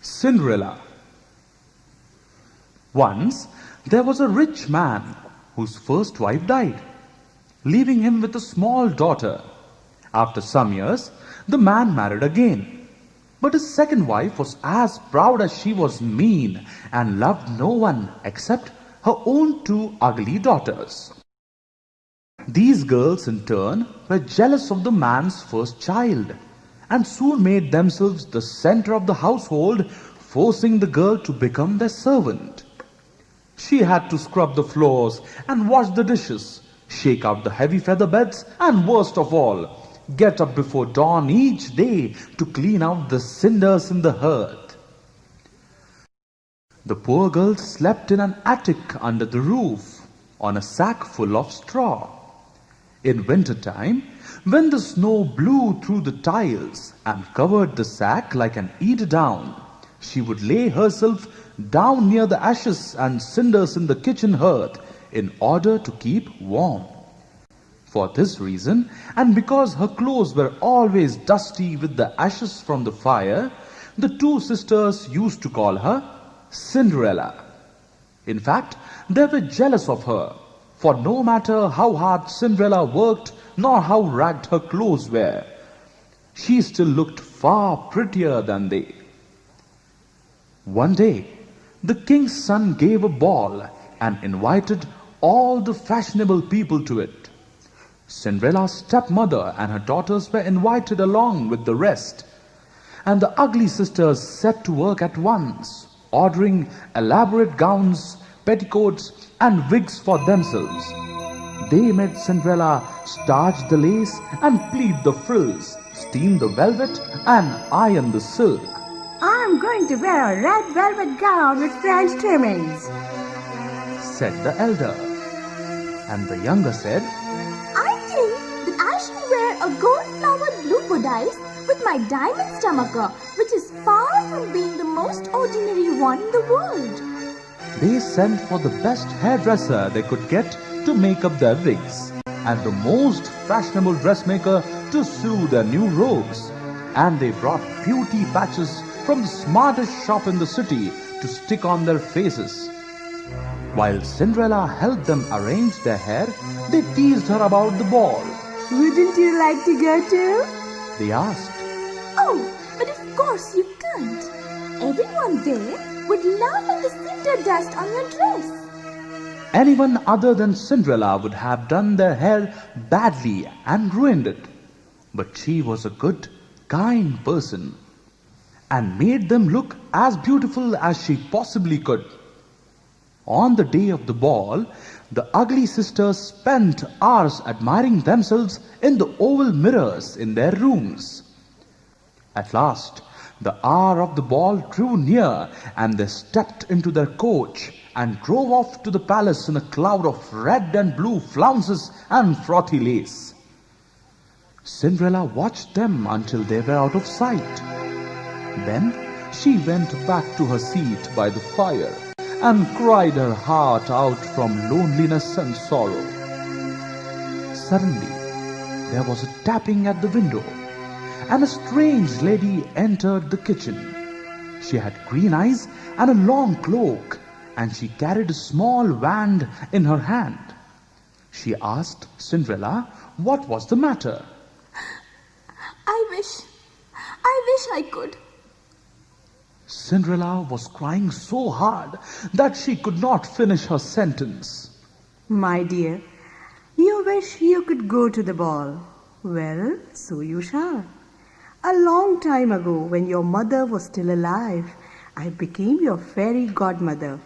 Cinderella. Once there was a rich man whose first wife died, leaving him with a small daughter. After some years, the man married again. But his second wife was as proud as she was mean and loved no one except her own two ugly daughters. These girls, in turn, were jealous of the man's first child and soon made themselves the center of the household, forcing the girl to become their servant. She had to scrub the floors and wash the dishes, shake out the heavy feather beds, and worst of all, get up before dawn each day to clean out the cinders in the hearth. The poor girl slept in an attic under the roof, on a sack full of straw. In winter time, when the snow blew through the tiles and covered the sack like an eider-down, she would lay herself down near the ashes and cinders in the kitchen hearth in order to keep warm. For this reason, and because her clothes were always dusty with the ashes from the fire, the two sisters used to call her Cinderella. In fact, they were jealous of her, for no matter how hard Cinderella worked nor how ragged her clothes were, she still looked far prettier than they. One day, the king's son gave a ball and invited all the fashionable people to it. Cinderella's stepmother and her daughters were invited along with the rest, and the ugly sisters set to work at once, ordering elaborate gowns, petticoats, and wigs for themselves. They made Cinderella starch the lace and pleat the frills, steam the velvet, and iron the silk. I'm going to wear a red velvet gown with French trimmings, said the elder. And the younger said, I think that I should wear a gold-flowered blue bodice with my diamond stomacher, which is far from being the most ordinary one in the world. They sent for the best hairdresser they could get to make up their wigs, and the most fashionable dressmaker to sew their new robes. And they brought beauty patches from the smartest shop in the city to stick on their faces. While Cinderella helped them arrange their hair, they teased her about the ball. Wouldn't you like to go too? They asked. Oh, but of course you can't. Everyone there would laugh at the cinder dust on your dress. Anyone other than Cinderella would have done their hair badly and ruined it. But she was a good, kind person and made them look as beautiful as she possibly could. On the day of the ball, the ugly sisters spent hours admiring themselves in the oval mirrors in their rooms. At last, the hour of the ball drew near, and they stepped into their coach and drove off to the palace in a cloud of red and blue flounces and frothy lace. Cinderella watched them until they were out of sight. Then she went back to her seat by the fire and cried her heart out from loneliness and sorrow. Suddenly, there was a tapping at the window, and a strange lady entered the kitchen. She had green eyes and a long cloak, and she carried a small wand in her hand. She asked Cinderella what was the matter. I wish I could. Cinderella was crying so hard that she could not finish her sentence. My dear, you wish you could go to the ball. Well, so you shall. A long time ago, when your mother was still alive, I became your fairy godmother.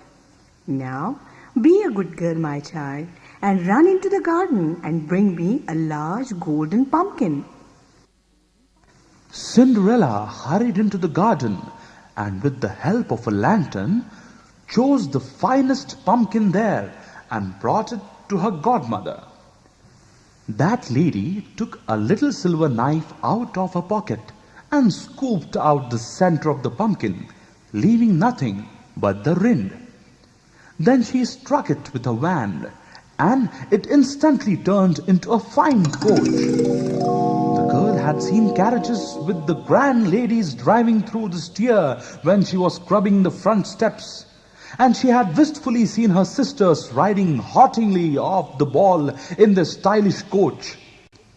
Now, be a good girl, my child, and run into the garden and bring me a large golden pumpkin. Cinderella hurried into the garden and with the help of a lantern chose the finest pumpkin there and brought it to her godmother. That lady took a little silver knife out of her pocket and scooped out the center of the pumpkin, leaving nothing but the rind. Then she struck it with a wand, and it instantly turned into a fine coach. The girl had had seen carriages with the grand ladies driving through the steer when she was scrubbing the front steps. And she had wistfully seen her sisters riding haughtily off the ball in their stylish coach.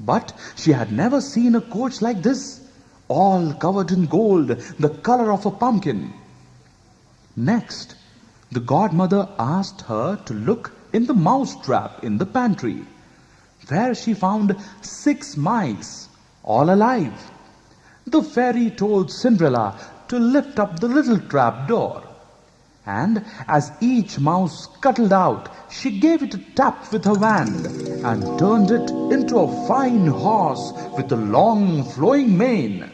But she had never seen a coach like this, all covered in gold, the color of a pumpkin. Next, the godmother asked her to look in the mouse trap in the pantry, where she found 6 mice, all alive. The fairy told Cinderella to lift up the little trap door, and as each mouse scuttled out, she gave it a tap with her wand and turned it into a fine horse with a long flowing mane.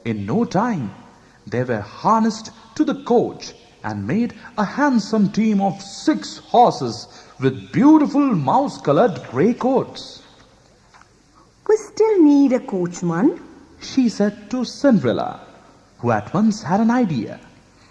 In no time, they were harnessed to the coach and made a handsome team of 6 horses with beautiful mouse-colored grey coats. We still need a coachman, She said to Cinderella, who at once had an idea.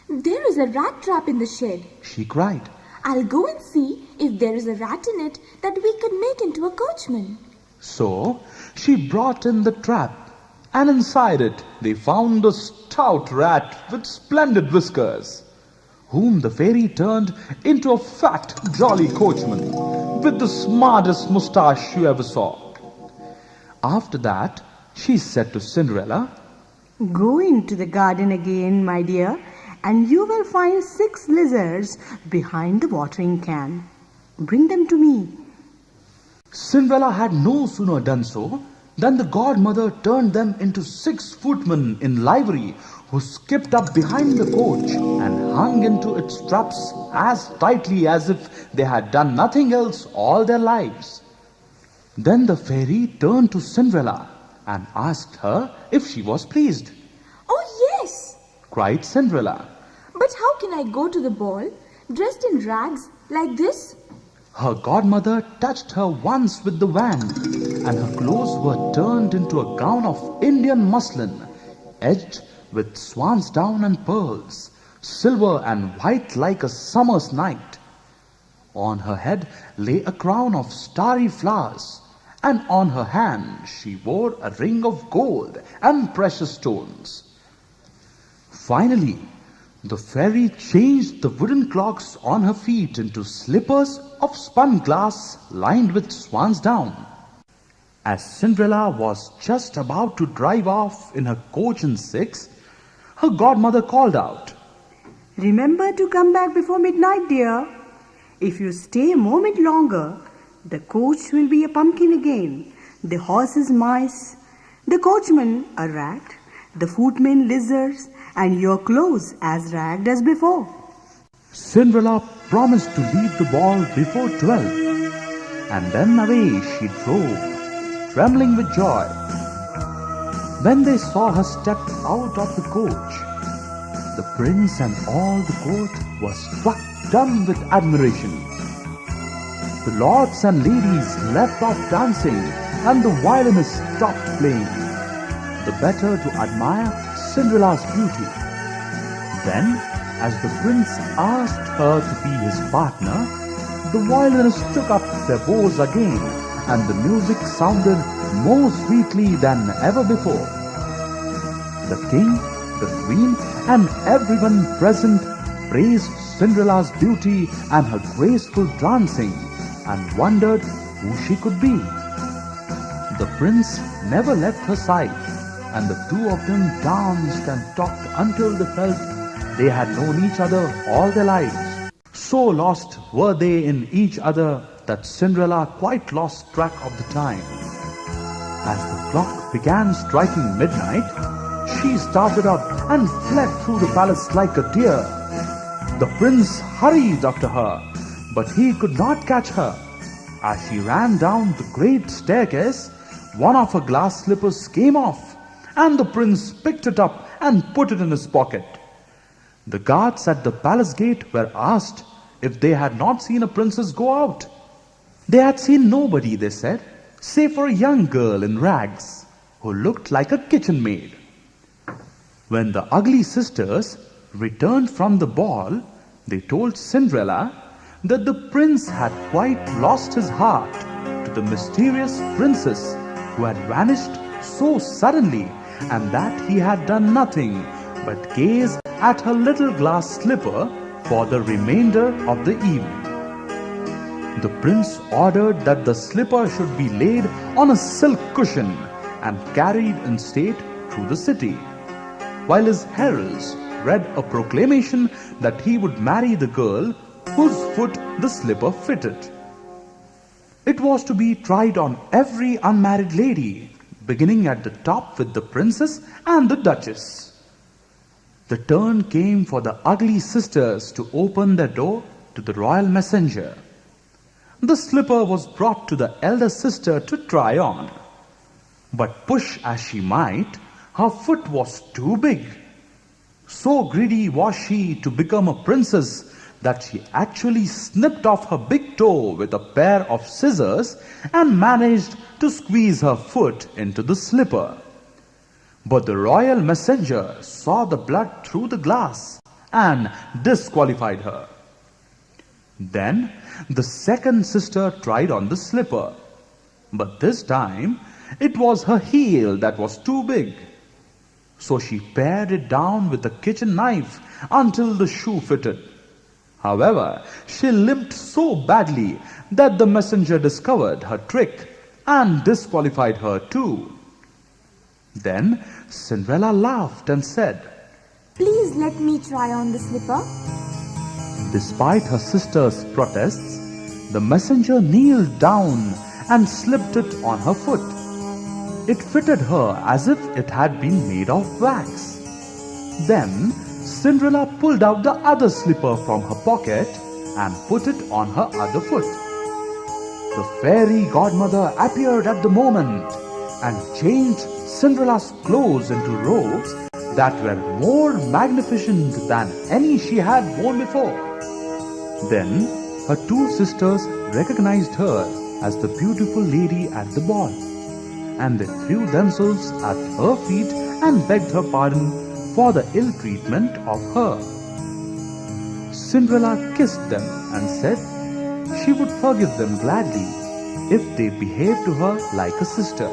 There is a rat trap in the shed. She cried. I'll go and see if there is a rat in it that we could make into a coachman. So she brought in the trap, and inside it they found a stout rat with splendid whiskers, whom the fairy turned into a fat, jolly coachman with the smartest moustache you ever saw. After that, she said to Cinderella, go into the garden again, my dear, and you will find 6 lizards behind the watering can. Bring them to me. Cinderella had no sooner done so than the godmother turned them into 6 footmen in livery, who skipped up behind the coach and hung into its straps as tightly as if they had done nothing else all their lives. Then the fairy turned to Cinderella and asked her if she was pleased. Oh, yes! Cried Cinderella. But how can I go to the ball dressed in rags like this? Her godmother touched her once with the wand, and her clothes were turned into a gown of Indian muslin, edged with swan's down and pearls, silver and white like a summer's night. On her head lay a crown of starry flowers, and on her hand she wore a ring of gold and precious stones. Finally, the fairy changed the wooden clogs on her feet into slippers of spun glass lined with swan's down. As Cinderella was just about to drive off in her coach and 6, her godmother called out, Remember to come back before midnight, dear. If you stay a moment longer, the coach will be a pumpkin again, the horses mice, the coachman a rat, the footmen lizards, and your clothes as ragged as before. Cinderella promised to leave the ball before 12, and then away she drove, trembling with joy. When they saw her step out of the coach, the prince and all the court were struck dumb with admiration. The lords and ladies left off dancing, and the violinist stopped playing, the better to admire Cinderella's beauty. Then, as the prince asked her to be his partner, the violinists took up their bows again, and the music sounded more sweetly than ever before. The king, the queen, and everyone present praised Cinderella's beauty and her graceful dancing, and wondered who she could be. The prince never left her side, and the two of them danced and talked until they felt they had known each other all their lives. So lost were they in each other that Cinderella quite lost track of the time. As the clock began striking midnight, she started up and fled through the palace like a deer. The prince hurried after her, but he could not catch her. As she ran down the great staircase, one of her glass slippers came off, and the prince picked it up and put it in his pocket. The guards at the palace gate were asked if they had not seen a princess go out. They had seen nobody, they said, save for a young girl in rags, who looked like a kitchen maid. When the ugly sisters returned from the ball, they told Cinderella that the prince had quite lost his heart to the mysterious princess who had vanished so suddenly, and that he had done nothing but gaze at her little glass slipper for the remainder of the evening. The prince ordered that the slipper should be laid on a silk cushion and carried in state through the city, while his heralds read a proclamation that he would marry the girl whose foot the slipper fitted. It was to be tried on every unmarried lady, beginning at the top with the princess and the duchess. The turn came for the ugly sisters to open their door to the royal messenger. The slipper was brought to the elder sister to try on. But push as she might, her foot was too big. So greedy was she to become a princess that she actually snipped off her big toe with a pair of scissors and managed to squeeze her foot into the slipper. But the royal messenger saw the blood through the glass and disqualified her. Then the second sister tried on the slipper, but this time it was her heel that was too big. So she pared it down with a kitchen knife until the shoe fitted. However, she limped so badly that the messenger discovered her trick and disqualified her too. Then Cinderella laughed and said, Please let me try on the slipper. Despite her sister's protests, the messenger kneeled down and slipped it on her foot. It fitted her as if it had been made of wax. Then Cinderella pulled out the other slipper from her pocket and put it on her other foot. The fairy godmother appeared at the moment and changed Cinderella's clothes into robes that were more magnificent than any she had worn before. Then her two sisters recognized her as the beautiful lady at the ball, and they threw themselves at her feet and begged her pardon for the ill treatment of her. Cinderella kissed them and said she would forgive them gladly if they behaved to her like a sister.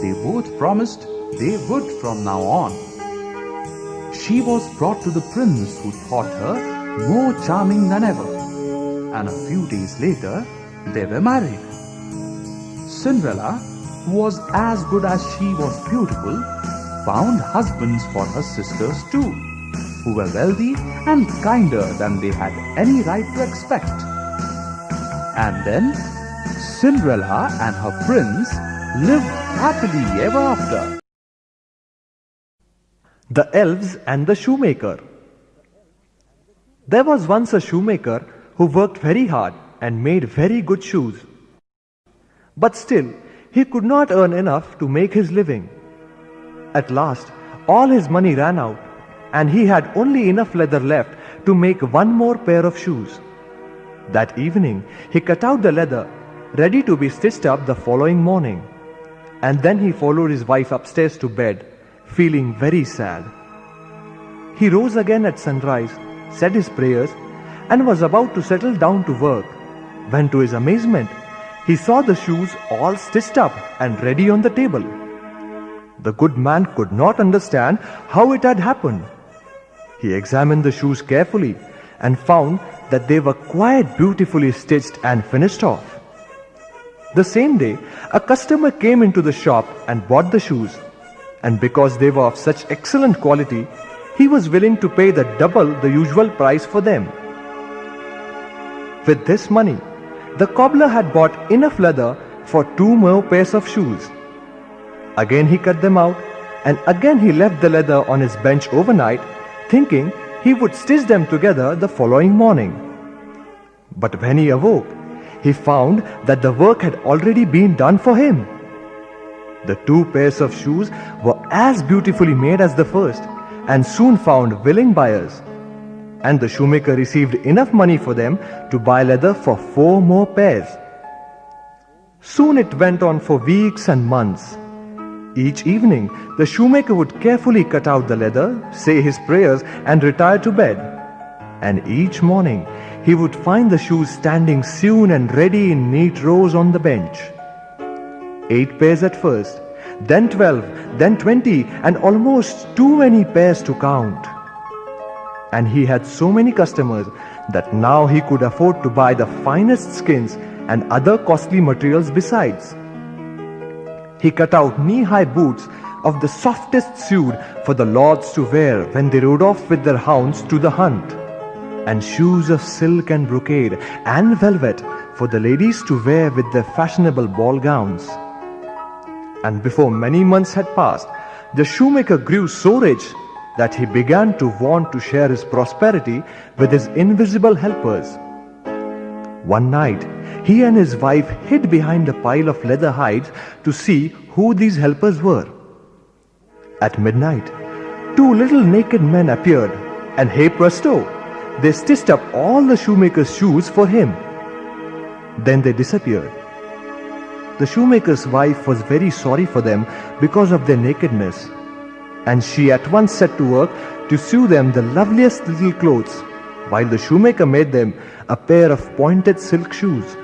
They both promised they would from now on. She was brought to the prince, who thought her more charming than ever, and a few days later they were married. Cinderella, who was as good as she was beautiful, found husbands for her sisters too, who were wealthy and kinder than they had any right to expect. And then Cinderella and her prince lived happily ever after. The Elves and the Shoemaker. There was once a shoemaker who worked very hard and made very good shoes. But still, he could not earn enough to make his living. At last, all his money ran out, and he had only enough leather left to make one more pair of shoes. That evening, he cut out the leather, ready to be stitched up the following morning. And then he followed his wife upstairs to bed, feeling very sad. He rose again at sunrise, said his prayers, and was about to settle down to work, when to his amazement, he saw the shoes all stitched up and ready on the table. The good man could not understand how it had happened. He examined the shoes carefully and found that they were quite beautifully stitched and finished off. The same day, a customer came into the shop and bought the shoes, and because they were of such excellent quality, he was willing to pay the double the usual price for them. With this money, the cobbler had bought enough leather for 2 more pairs of shoes. Again he cut them out, and again he left the leather on his bench overnight, thinking he would stitch them together the following morning. But when he awoke, he found that the work had already been done for him. The 2 pairs of shoes were as beautifully made as the first, and soon found willing buyers. And the shoemaker received enough money for them to buy leather for 4 more pairs. Soon it went on for weeks and months. Each evening, the shoemaker would carefully cut out the leather, say his prayers, and retire to bed. And each morning, he would find the shoes standing sewn and ready in neat rows on the bench. 8 pairs at first, then 12, then 20, and almost too many pairs to count. And he had so many customers that now he could afford to buy the finest skins and other costly materials besides. He cut out knee-high boots of the softest suede for the lords to wear when they rode off with their hounds to the hunt, and shoes of silk and brocade and velvet for the ladies to wear with their fashionable ball gowns. And before many months had passed, the shoemaker grew so rich that he began to want to share his prosperity with his invisible helpers. One night, he and his wife hid behind a pile of leather hides to see who these helpers were. At midnight, two little naked men appeared, and hey presto, they stitched up all the shoemaker's shoes for him. Then they disappeared. The shoemaker's wife was very sorry for them because of their nakedness, and she at once set to work to sew them the loveliest little clothes, while the shoemaker made them a pair of pointed silk shoes.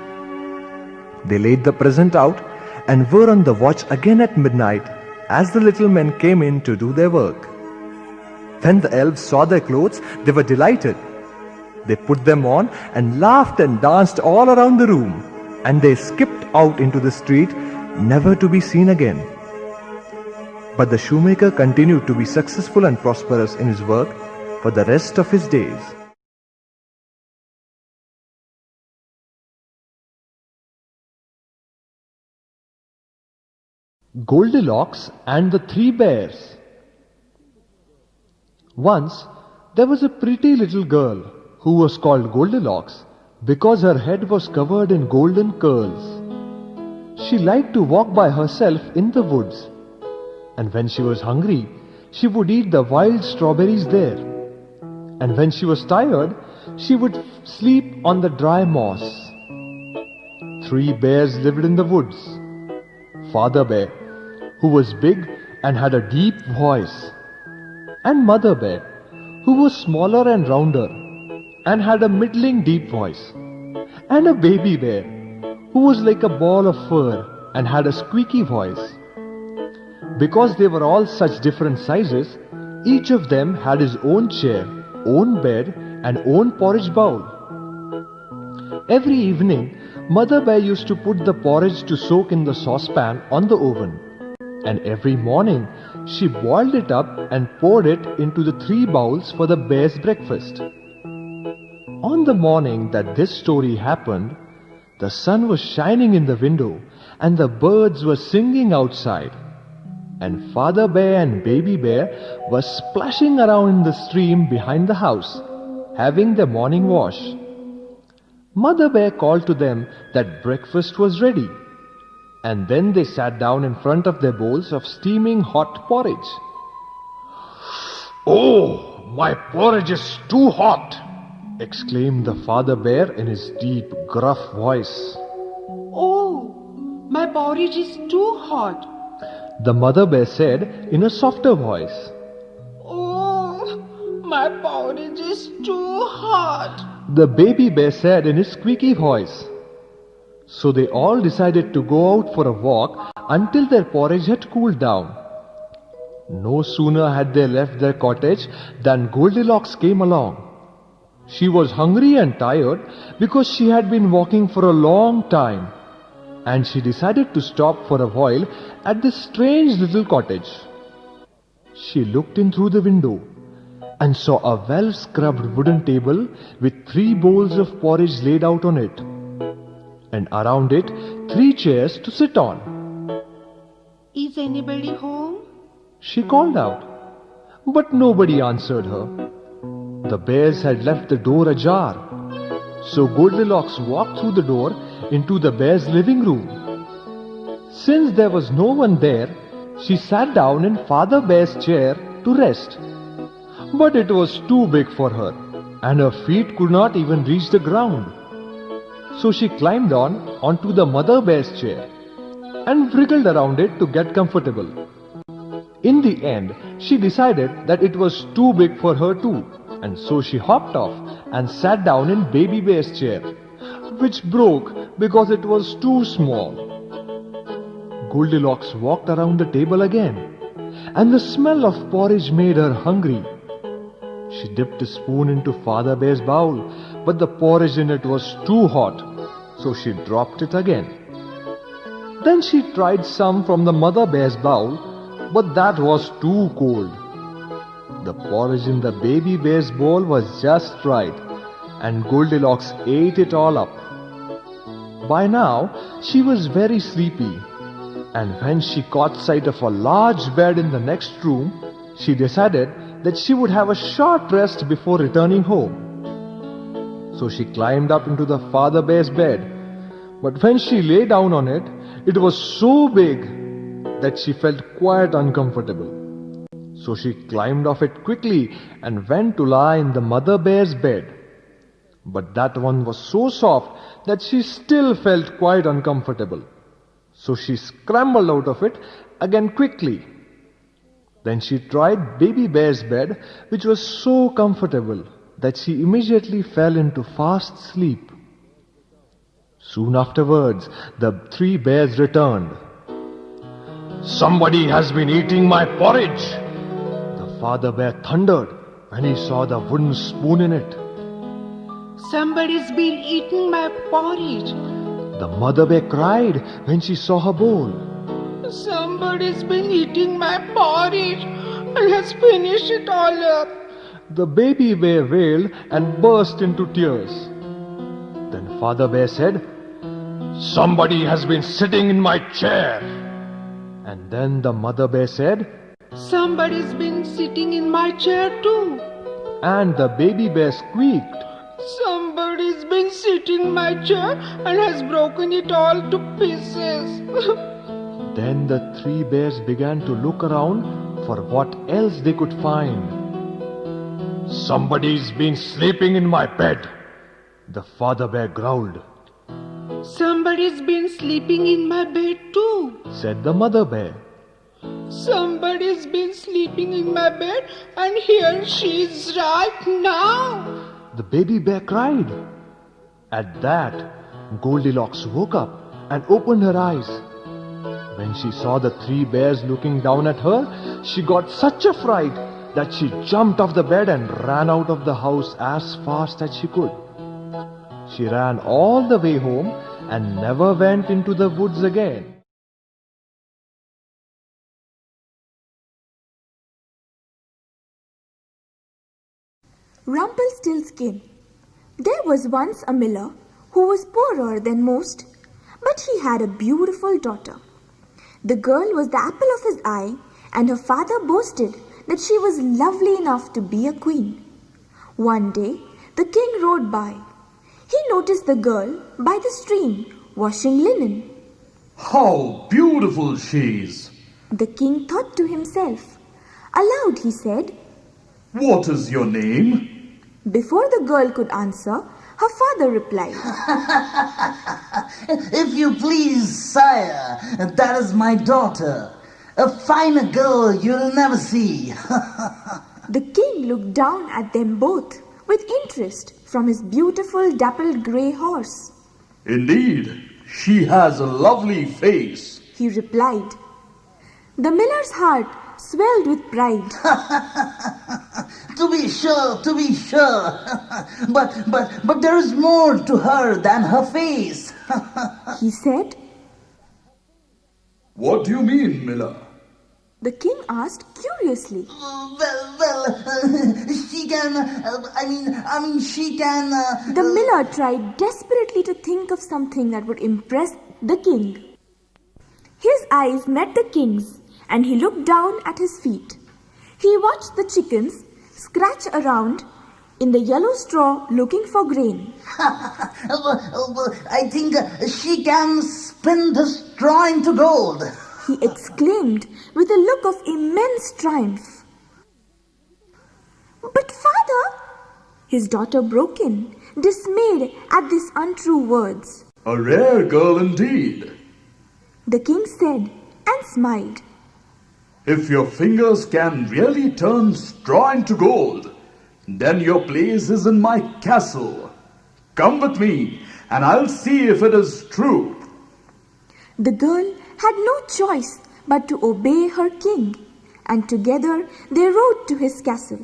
They laid the present out and were on the watch again at midnight as the little men came in to do their work. When the elves saw their clothes, they were delighted. They put them on and laughed and danced all around the room, and they skipped out into the street, never to be seen again. But the shoemaker continued to be successful and prosperous in his work for the rest of his days. Goldilocks and the Three Bears. Once there was a pretty little girl who was called Goldilocks because her head was covered in golden curls. She liked to walk by herself in the woods, and when she was hungry, she would eat the wild strawberries there. And when she was tired, she would sleep on the dry moss. 3 bears lived in the woods. Father Bear, who was big and had a deep voice, and Mother Bear, who was smaller and rounder and had a middling deep voice, and a baby bear, who was like a ball of fur and had a squeaky voice. Because they were all such different sizes, each of them had his own chair, own bed, and own porridge bowl. Every evening, Mother Bear used to put the porridge to soak in the saucepan on the oven, and every morning she boiled it up and poured it into the 3 bowls for the bear's breakfast. On the morning that this story happened, the sun was shining in the window and the birds were singing outside, and Father Bear and Baby Bear were splashing around in the stream behind the house, having their morning wash. Mother Bear called to them that breakfast was ready, and then they sat down in front of their bowls of steaming hot porridge. "Oh, my porridge is too hot!" exclaimed the Father Bear in his deep, gruff voice. "Oh, my porridge is too hot," the Mother Bear said in a softer voice. "Oh, my porridge is too hot," the Baby Bear said in his squeaky voice. So they all decided to go out for a walk until their porridge had cooled down. No sooner had they left their cottage than Goldilocks came along. She was hungry and tired because she had been walking for a long time, and she decided to stop for a while at this strange little cottage. She looked in through the window and saw a well-scrubbed wooden table with 3 bowls of porridge laid out on it, and around it 3 chairs to sit on. "Is anybody home?" she called out, but nobody answered her. The bears had left the door ajar, so Goldilocks walked through the door into the bears' living room. Since there was no one there, she sat down in Father Bear's chair to rest. But it was too big for her, and her feet could not even reach the ground. So she climbed onto the Mother Bear's chair and wriggled around it to get comfortable. In the end, she decided that it was too big for her too, and so she hopped off and sat down in Baby Bear's chair, which broke because it was too small. Goldilocks walked around the table again, and the smell of porridge made her hungry. She dipped a spoon into Father Bear's bowl, but the porridge in it was too hot, so she dropped it again. Then she tried some from the Mother Bear's bowl, but that was too cold. The porridge in the Baby Bear's bowl was just right, and Goldilocks ate it all up. By now, she was very sleepy, and when she caught sight of a large bed in the next room, she decided that she would have a short rest before returning home. So she climbed up into the Father Bear's bed, but when she lay down on it, it was so big that she felt quite uncomfortable. So she climbed off it quickly and went to lie in the Mother Bear's bed. But that one was so soft that she still felt quite uncomfortable. So she scrambled out of it again quickly. Then she tried Baby Bear's bed, which was so comfortable that she immediately fell into fast sleep. Soon afterwards, the 3 bears returned. "Somebody has been eating my porridge!" The Father Bear thundered when he saw the wooden spoon in it. Somebody's been eating my porridge. The Mother Bear cried when she saw her bowl. Somebody's been eating my porridge and has finished it all up. The Baby Bear wailed and burst into tears. Then Father Bear said, "Somebody has been sitting in my chair." And then the Mother Bear said, Somebody's been sitting in my chair too. and the Baby Bear squeaked. Somebody's been sitting in my chair and has broken it all to pieces. Then the 3 bears began to look around for what else they could find. "Somebody's been sleeping in my bed," the Father Bear growled. Somebody's been sleeping in my bed too. Said the Mother Bear. Somebody's been sleeping in my bed and here she is right now. The Baby Bear cried. At that, Goldilocks woke up and opened her eyes. When she saw the 3 bears looking down at her, she got such a fright that she jumped off the bed and ran out of the house as fast as she could. She ran all the way home and never went into the woods again. Rumpelstiltskin. There was once a miller who was poorer than most, but he had a beautiful daughter. The girl was the apple of his eye, and her father boasted that she was lovely enough to be a queen. One day, the king rode by. He noticed the girl by the stream washing linen. How beautiful she is! The king thought to himself. Aloud he said, What is your name? Before the girl could answer, her father replied, If you please, sire, that is my daughter. A finer girl you'll never see. The king looked down at them both with interest from his beautiful dappled grey horse. Indeed, she has a lovely face. He replied. The miller's heart swelled with pride. To be sure. But there is more to her than her face. He said. What do you mean, Miller? The king asked curiously. She can, she can... The miller tried desperately to think of something that would impress the king. His eyes met the king's, and he looked down at his feet. He watched the chickens scratch around in the yellow straw looking for grain. I think she can spin the straw into gold. He exclaimed with a look of immense triumph. But father, his daughter broke in, dismayed at these untrue words. A rare girl indeed. The king said and smiled. If your fingers can really turn straw into gold, then your place is in my castle. Come with me, and I'll see if it is true. The girl had no choice but to obey her king, and together they rode to his castle.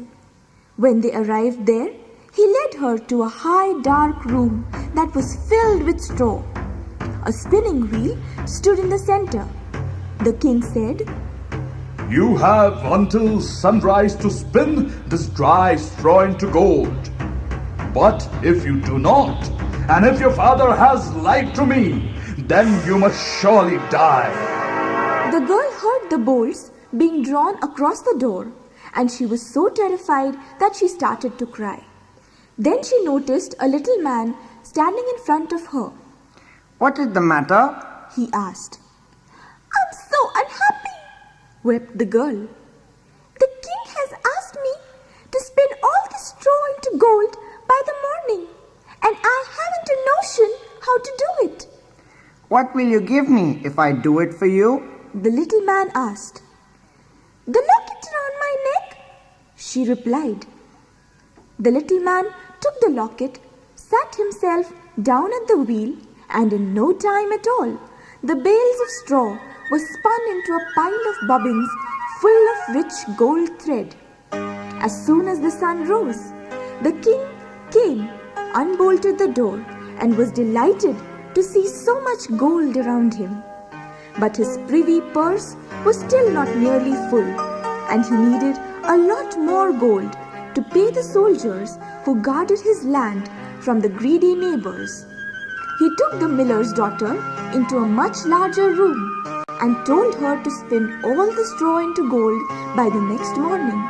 When they arrived there, he led her to a high dark room that was filled with straw. A spinning wheel stood in the center. The king said, You have until sunrise to spin this dry straw into gold. But if you do not, and if your father has lied to me, then you must surely die. The girl heard the bolts being drawn across the door, and she was so terrified that she started to cry. Then she noticed a little man standing in front of her. What is the matter? He asked. I'm so unhappy, wept the girl. The king has asked me to spin all the straw into gold by the morning, and I haven't a notion how to do it. What will you give me if I do it for you? The little man asked. The locket around my neck, she replied. The little man took the locket, sat himself down at the wheel, and in no time at all, the bales of straw were spun into a pile of bobbins full of rich gold thread. As soon as the sun rose, the king came, unbolted the door, and was delighted to see so much gold around him. But his privy purse was still not nearly full, and he needed a lot more gold to pay the soldiers who guarded his land from the greedy neighbors. He took the miller's daughter into a much larger room and told her to spin all the straw into gold by the next morning.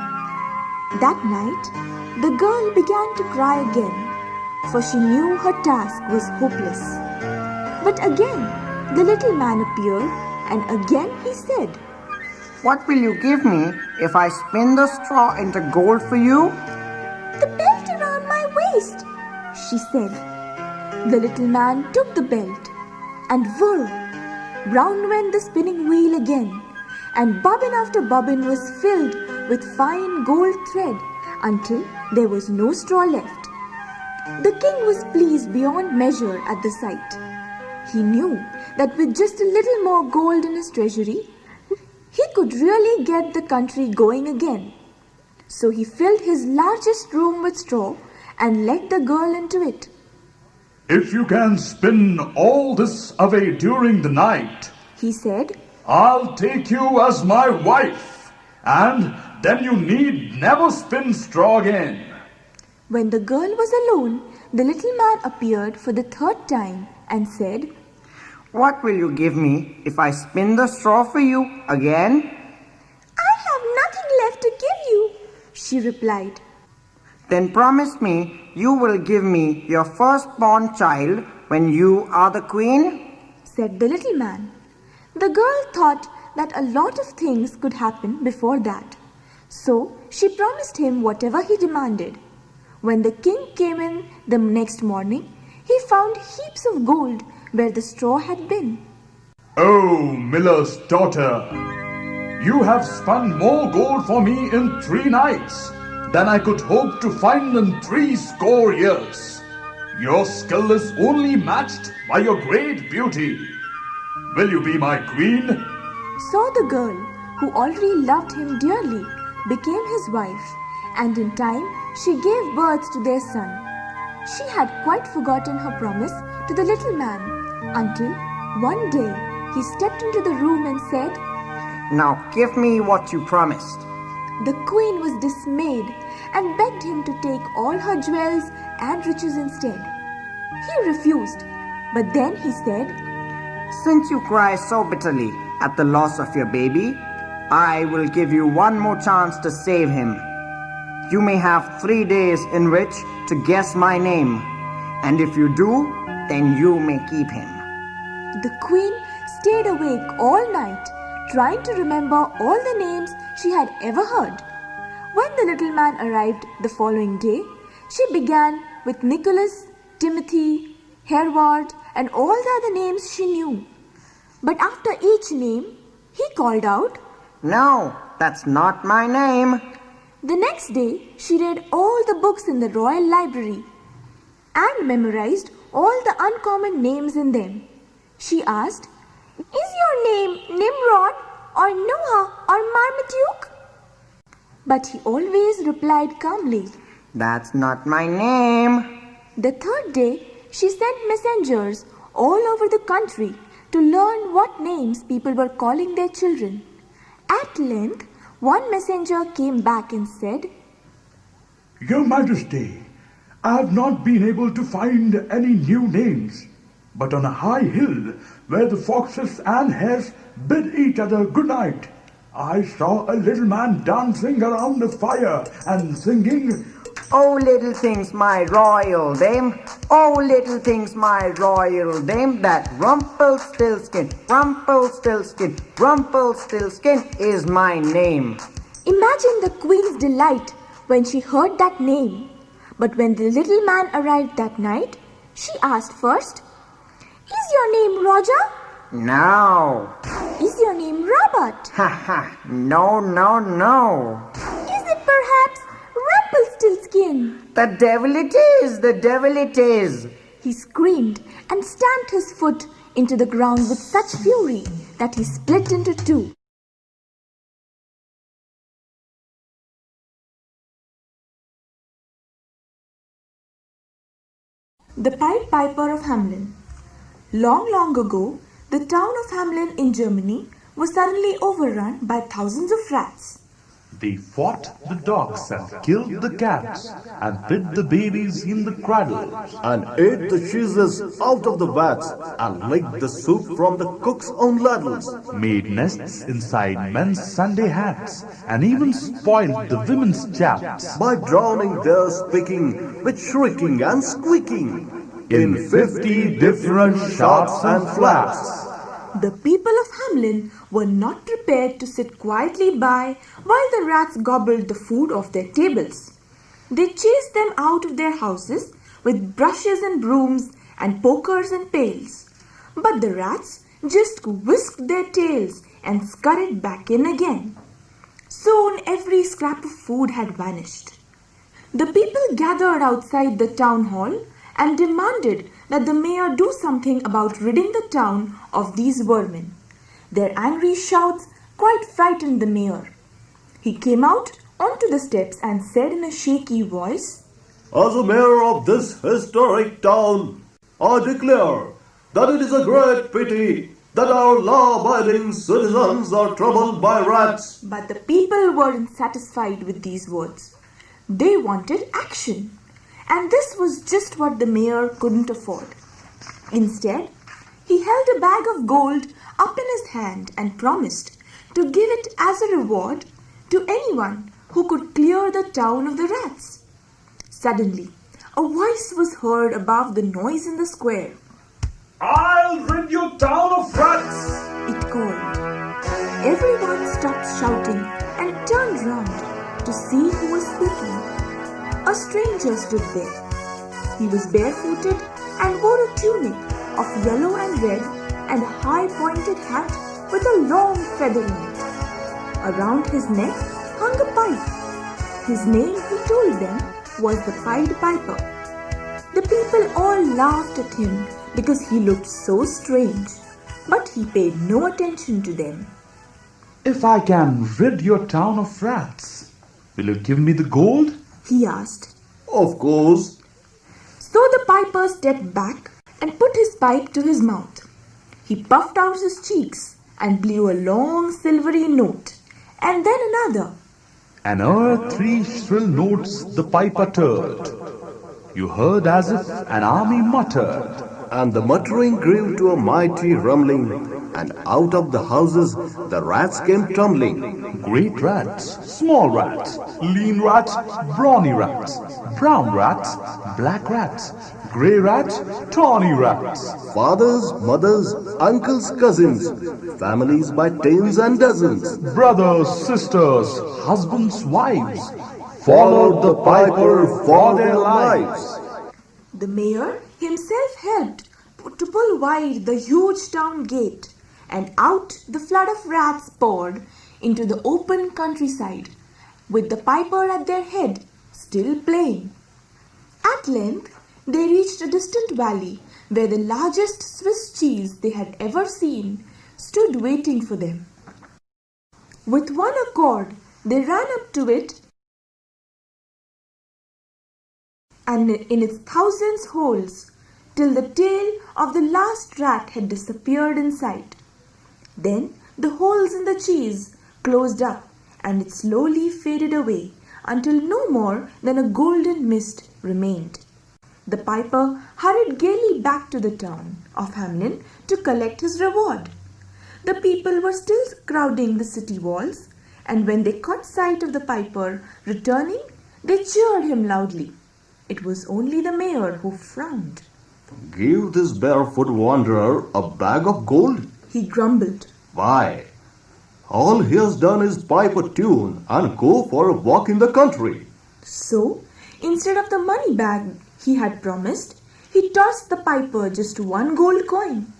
That night, the girl began to cry again, for she knew her task was hopeless. But again, the little man appeared, and again he said, What will you give me if I spin the straw into gold for you? The belt around my waist, she said. The little man took the belt, and whirr! Round went the spinning wheel again, and bobbin after bobbin was filled with fine gold thread until there was no straw left. The king was pleased beyond measure at the sight. He knew that with just a little more gold in his treasury, he could really get the country going again. So he filled his largest room with straw and led the girl into it. If you can spin all this away during the night, He said, I'll take you as my wife, and then you need never spin straw again. When the girl was alone, the little man appeared for the third time and said, What will you give me if I spin the straw for you again? I have nothing left to give you, she replied. Then promise me you will give me your firstborn child when you are the queen? Said the little man. The girl thought that a lot of things could happen before that, so she promised him whatever he demanded. When the king came in the next morning, he found heaps of gold where the straw had been. Oh, miller's daughter, you have spun more gold for me in 3 nights than I could hope to find in 60 years. Your skill is only matched by your great beauty. Will you be my queen? So the girl, who already loved him dearly, became his wife, and in time she gave birth to their son. She had quite forgotten her promise to the little man until one day he stepped into the room and said, Now give me what you promised. The queen was dismayed and begged him to take all her jewels and riches instead. He refused, but then he said, Since you cry so bitterly at the loss of your baby, I will give you one more chance to save him. You may have 3 days in which to guess my name, and if you do, then you may keep him. The queen stayed awake all night, trying to remember all the names she had ever heard. When the little man arrived the following day, she began with Nicholas, Timothy, Hereward, and all the other names she knew. But after each name, he called out, No, that's not my name. The next day, she read all the books in the royal library and memorized all the uncommon names in them. She asked, Is your name Nimrod or Noah or Marmaduke? But he always replied calmly. That's not my name. The third day, she sent messengers all over the country to learn what names people were calling their children. At length, one messenger came back and said, Your Majesty, I have not been able to find any new names, but on a high hill where the foxes and hares bid each other good night, I saw a little man dancing around the fire and singing, Oh, little things, my royal dame. Oh, little things, my royal dame. That Rumpelstiltskin, Rumpelstiltskin, Rumpelstiltskin is my name. Imagine the queen's delight when she heard that name. But when the little man arrived that night, she asked first, Is your name Roger? No. Is your name Robert? Ha ha. No, no, no. Is it perhaps Rumpelstiltskin? The devil it is, the devil it is. He screamed and stamped his foot into the ground with such fury that he split into two. The Pied Piper of Hamelin. Long, long ago, the town of Hamelin in Germany was suddenly overrun by thousands of rats. They fought the dogs and killed the cats and put the babies in the cradles and ate the cheeses out of the vats and licked the soup from the cook's own ladles, made nests inside men's Sunday hats, and even spoiled the women's chaps by drowning their speaking with shrieking and squeaking in 50 different sharps and flats. The people of Hamelin were not prepared to sit quietly by while the rats gobbled the food off their tables. They chased them out of their houses with brushes and brooms and pokers and pails. But the rats just whisked their tails and scurried back in again. Soon every scrap of food had vanished. The people gathered outside the town hall and demanded that the mayor do something about ridding the town of these vermin. Their angry shouts quite frightened the mayor. He came out onto the steps and said in a shaky voice, As a mayor of this historic town, I declare that it is a great pity that our law-abiding citizens are troubled by rats. But the people weren't satisfied with these words. They wanted action. And this was just what the mayor couldn't afford. Instead, he held a bag of gold up in his hand and promised to give it as a reward to anyone who could clear the town of the rats. Suddenly, a voice was heard above the noise in the square. I'll rid your town of rats! It called. Everyone stopped shouting and turned round to see who was speaking. A stranger stood there. He was barefooted and wore a tunic of yellow and red and a high-pointed hat with a long feather in it. Around his neck hung a pipe. His name, he told them, was the Pied Piper. The people all laughed at him because he looked so strange, but he paid no attention to them. If I can rid your town of rats, will you give me the gold? He asked. Of course. So the piper stepped back and put his pipe to his mouth. He puffed out his cheeks and blew a long silvery note, and then another. And ere 3 shrill notes the pipe uttered, you heard as if an army muttered. And the muttering grew to a mighty rumbling, and out of the houses the rats came tumbling. Great rats, small rats, lean rats, brawny rats, brown rats, black rats, grey rats, tawny rats. Fathers, mothers, uncles, cousins, families by tens and dozens, brothers, sisters, husbands, wives, followed the piper for their lives. The mayor himself helped to pull wide the huge town gate, and out the flood of rats poured into the open countryside, with the piper at their head, still playing. At length, they reached a distant valley where the largest Swiss cheese they had ever seen stood waiting for them. With one accord, they ran up to it, and in its thousands holes, till the tail of the last rat had disappeared in sight. Then the holes in the cheese closed up, and it slowly faded away until no more than a golden mist remained. The piper hurried gaily back to the town of Hamelin to collect his reward. The people were still crowding the city walls, and when they caught sight of the piper returning, they cheered him loudly. It was only the mayor who frowned. Give this barefoot wanderer a bag of gold? He grumbled. Why? All he has done is pipe a tune and go for a walk in the country. So, instead of the money bag he had promised, he tossed the piper just one gold coin.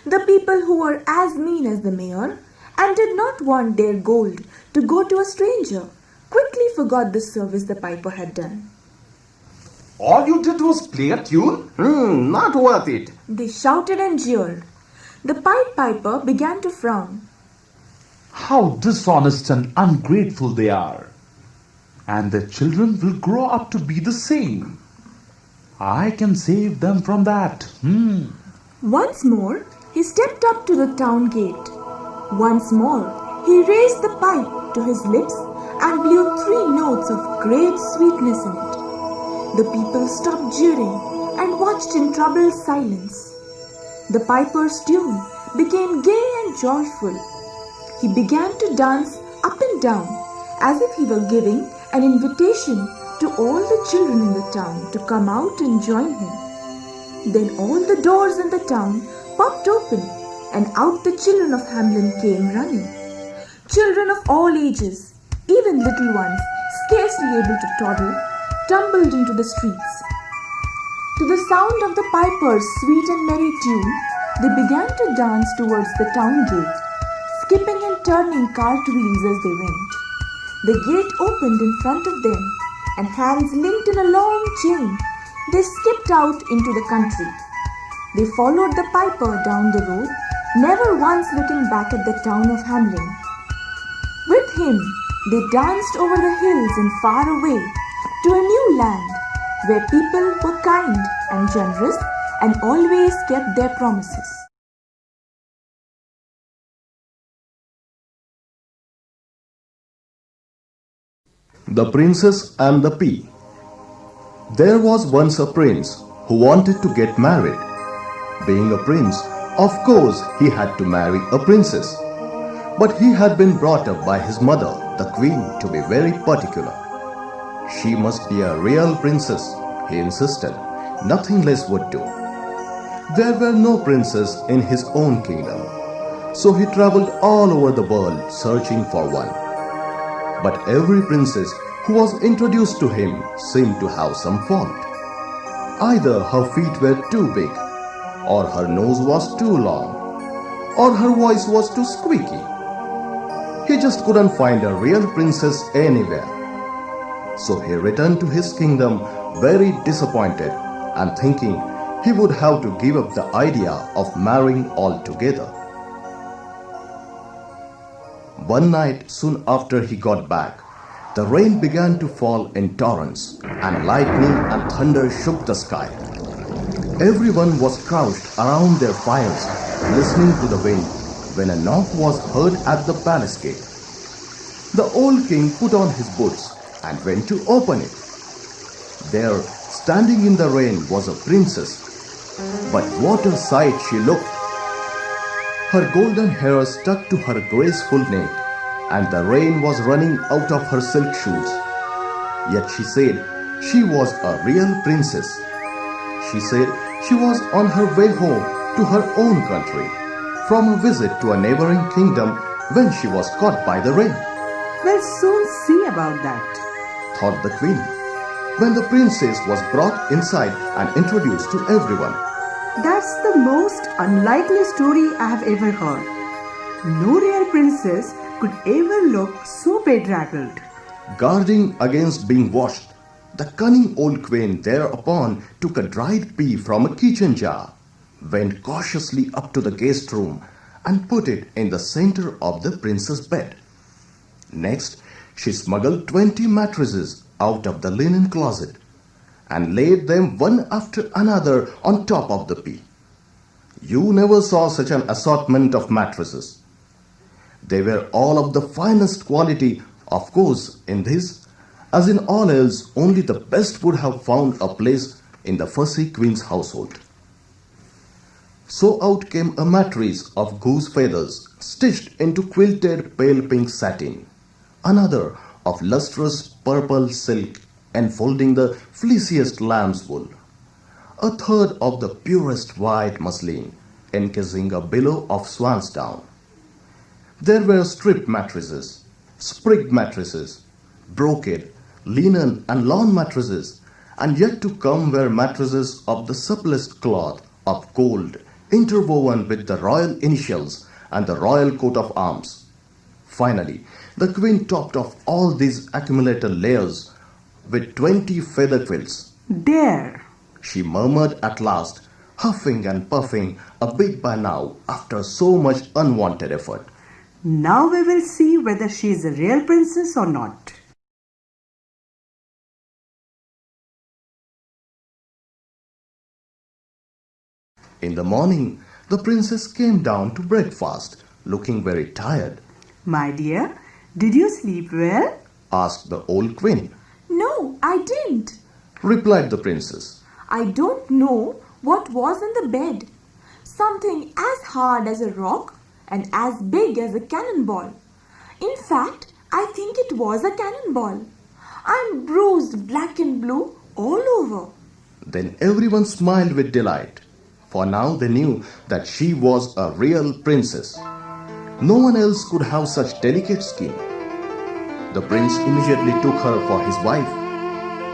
The people who were as mean as the mayor and did not want their gold to go to a stranger quickly forgot the service the piper had done. All you did was play a tune? Not worth it. They shouted and jeered. The Pied Piper began to frown. How dishonest and ungrateful they are. And their children will grow up to be the same. I can save them from that. Once more, he stepped up to the town gate. Once more, he raised the pipe to his lips and blew 3 notes of great sweetness in it. The people stopped jeering and watched in troubled silence. The piper's tune became gay and joyful. He began to dance up and down as if he were giving an invitation to all the children in the town to come out and join him. Then all the doors in the town popped open, and out the children of Hamelin came running. Children of all ages, even little ones scarcely able to toddle, tumbled into the streets. To the sound of the piper's sweet and merry tune, they began to dance towards the town gate, skipping and turning cartwheels as they went. The gate opened in front of them, and hands linked in a long chain, they skipped out into the country. They followed the piper down the road, never once looking back at the town of Hamelin. With him, they danced over the hills and far away to a new land where people were kind and generous and always kept their promises. The Princess and the Pea. There was once a prince who wanted to get married. Being a prince, of course he had to marry a princess. But he had been brought up by his mother, the queen, to be very particular. She must be a real princess, he insisted. Nothing less would do. There were no princes in his own kingdom, so he traveled all over the world searching for one. But every princess who was introduced to him seemed to have some fault. Either her feet were too big, or her nose was too long, or her voice was too squeaky. He just couldn't find a real princess anywhere. So he returned to his kingdom very disappointed and thinking he would have to give up the idea of marrying altogether. One night, soon after he got back, the rain began to fall in torrents, and lightning and thunder shook the sky. Everyone was crouched around their fires, listening to the wind, when a knock was heard at the palace gate. The old king put on his boots and went to open it. There, standing in the rain, was a princess. But what a sight she looked! Her golden hair stuck to her graceful neck, and the rain was running out of her silk shoes. Yet she said she was a real princess. She said she was on her way home to her own country from a visit to a neighboring kingdom when she was caught by the rain. We'll soon see about that, thought the queen, when the princess was brought inside and introduced to everyone. That's the most unlikely story I have ever heard. No real princess could ever look so bedraggled. Guarding against being washed, the cunning old queen thereupon took a dried pea from a kitchen jar, went cautiously up to the guest room, and put it in the center of the prince's bed. Next, she smuggled 20 mattresses out of the linen closet and laid them one after another on top of the pea. You never saw such an assortment of mattresses. They were all of the finest quality, of course, in this, as in all else, only the best would have found a place in the fussy queen's household. So out came a mattress of goose feathers stitched into quilted pale pink satin, another of lustrous purple silk enfolding the fleeciest lamb's wool, a third of the purest white muslin encasing a billow of swan's down. There were strip mattresses, sprigged mattresses, brocade, linen and lawn mattresses, and yet to come were mattresses of the supplest cloth of gold interwoven with the royal initials and the royal coat of arms. Finally, the queen topped off all these accumulated layers with 20 feather quilts. There! She murmured at last, huffing and puffing a bit by now after so much unwanted effort. Now we will see whether she is a real princess or not. In the morning, the princess came down to breakfast, looking very tired. My dear, did you sleep well? Asked the old queen. No, I didn't. Replied the princess. I don't know what was in the bed. Something as hard as a rock and as big as a cannonball. In fact, I think it was a cannonball. I'm bruised black and blue all over. Then everyone smiled with delight, for now they knew that she was a real princess. No one else could have such delicate skin. The prince immediately took her for his wife.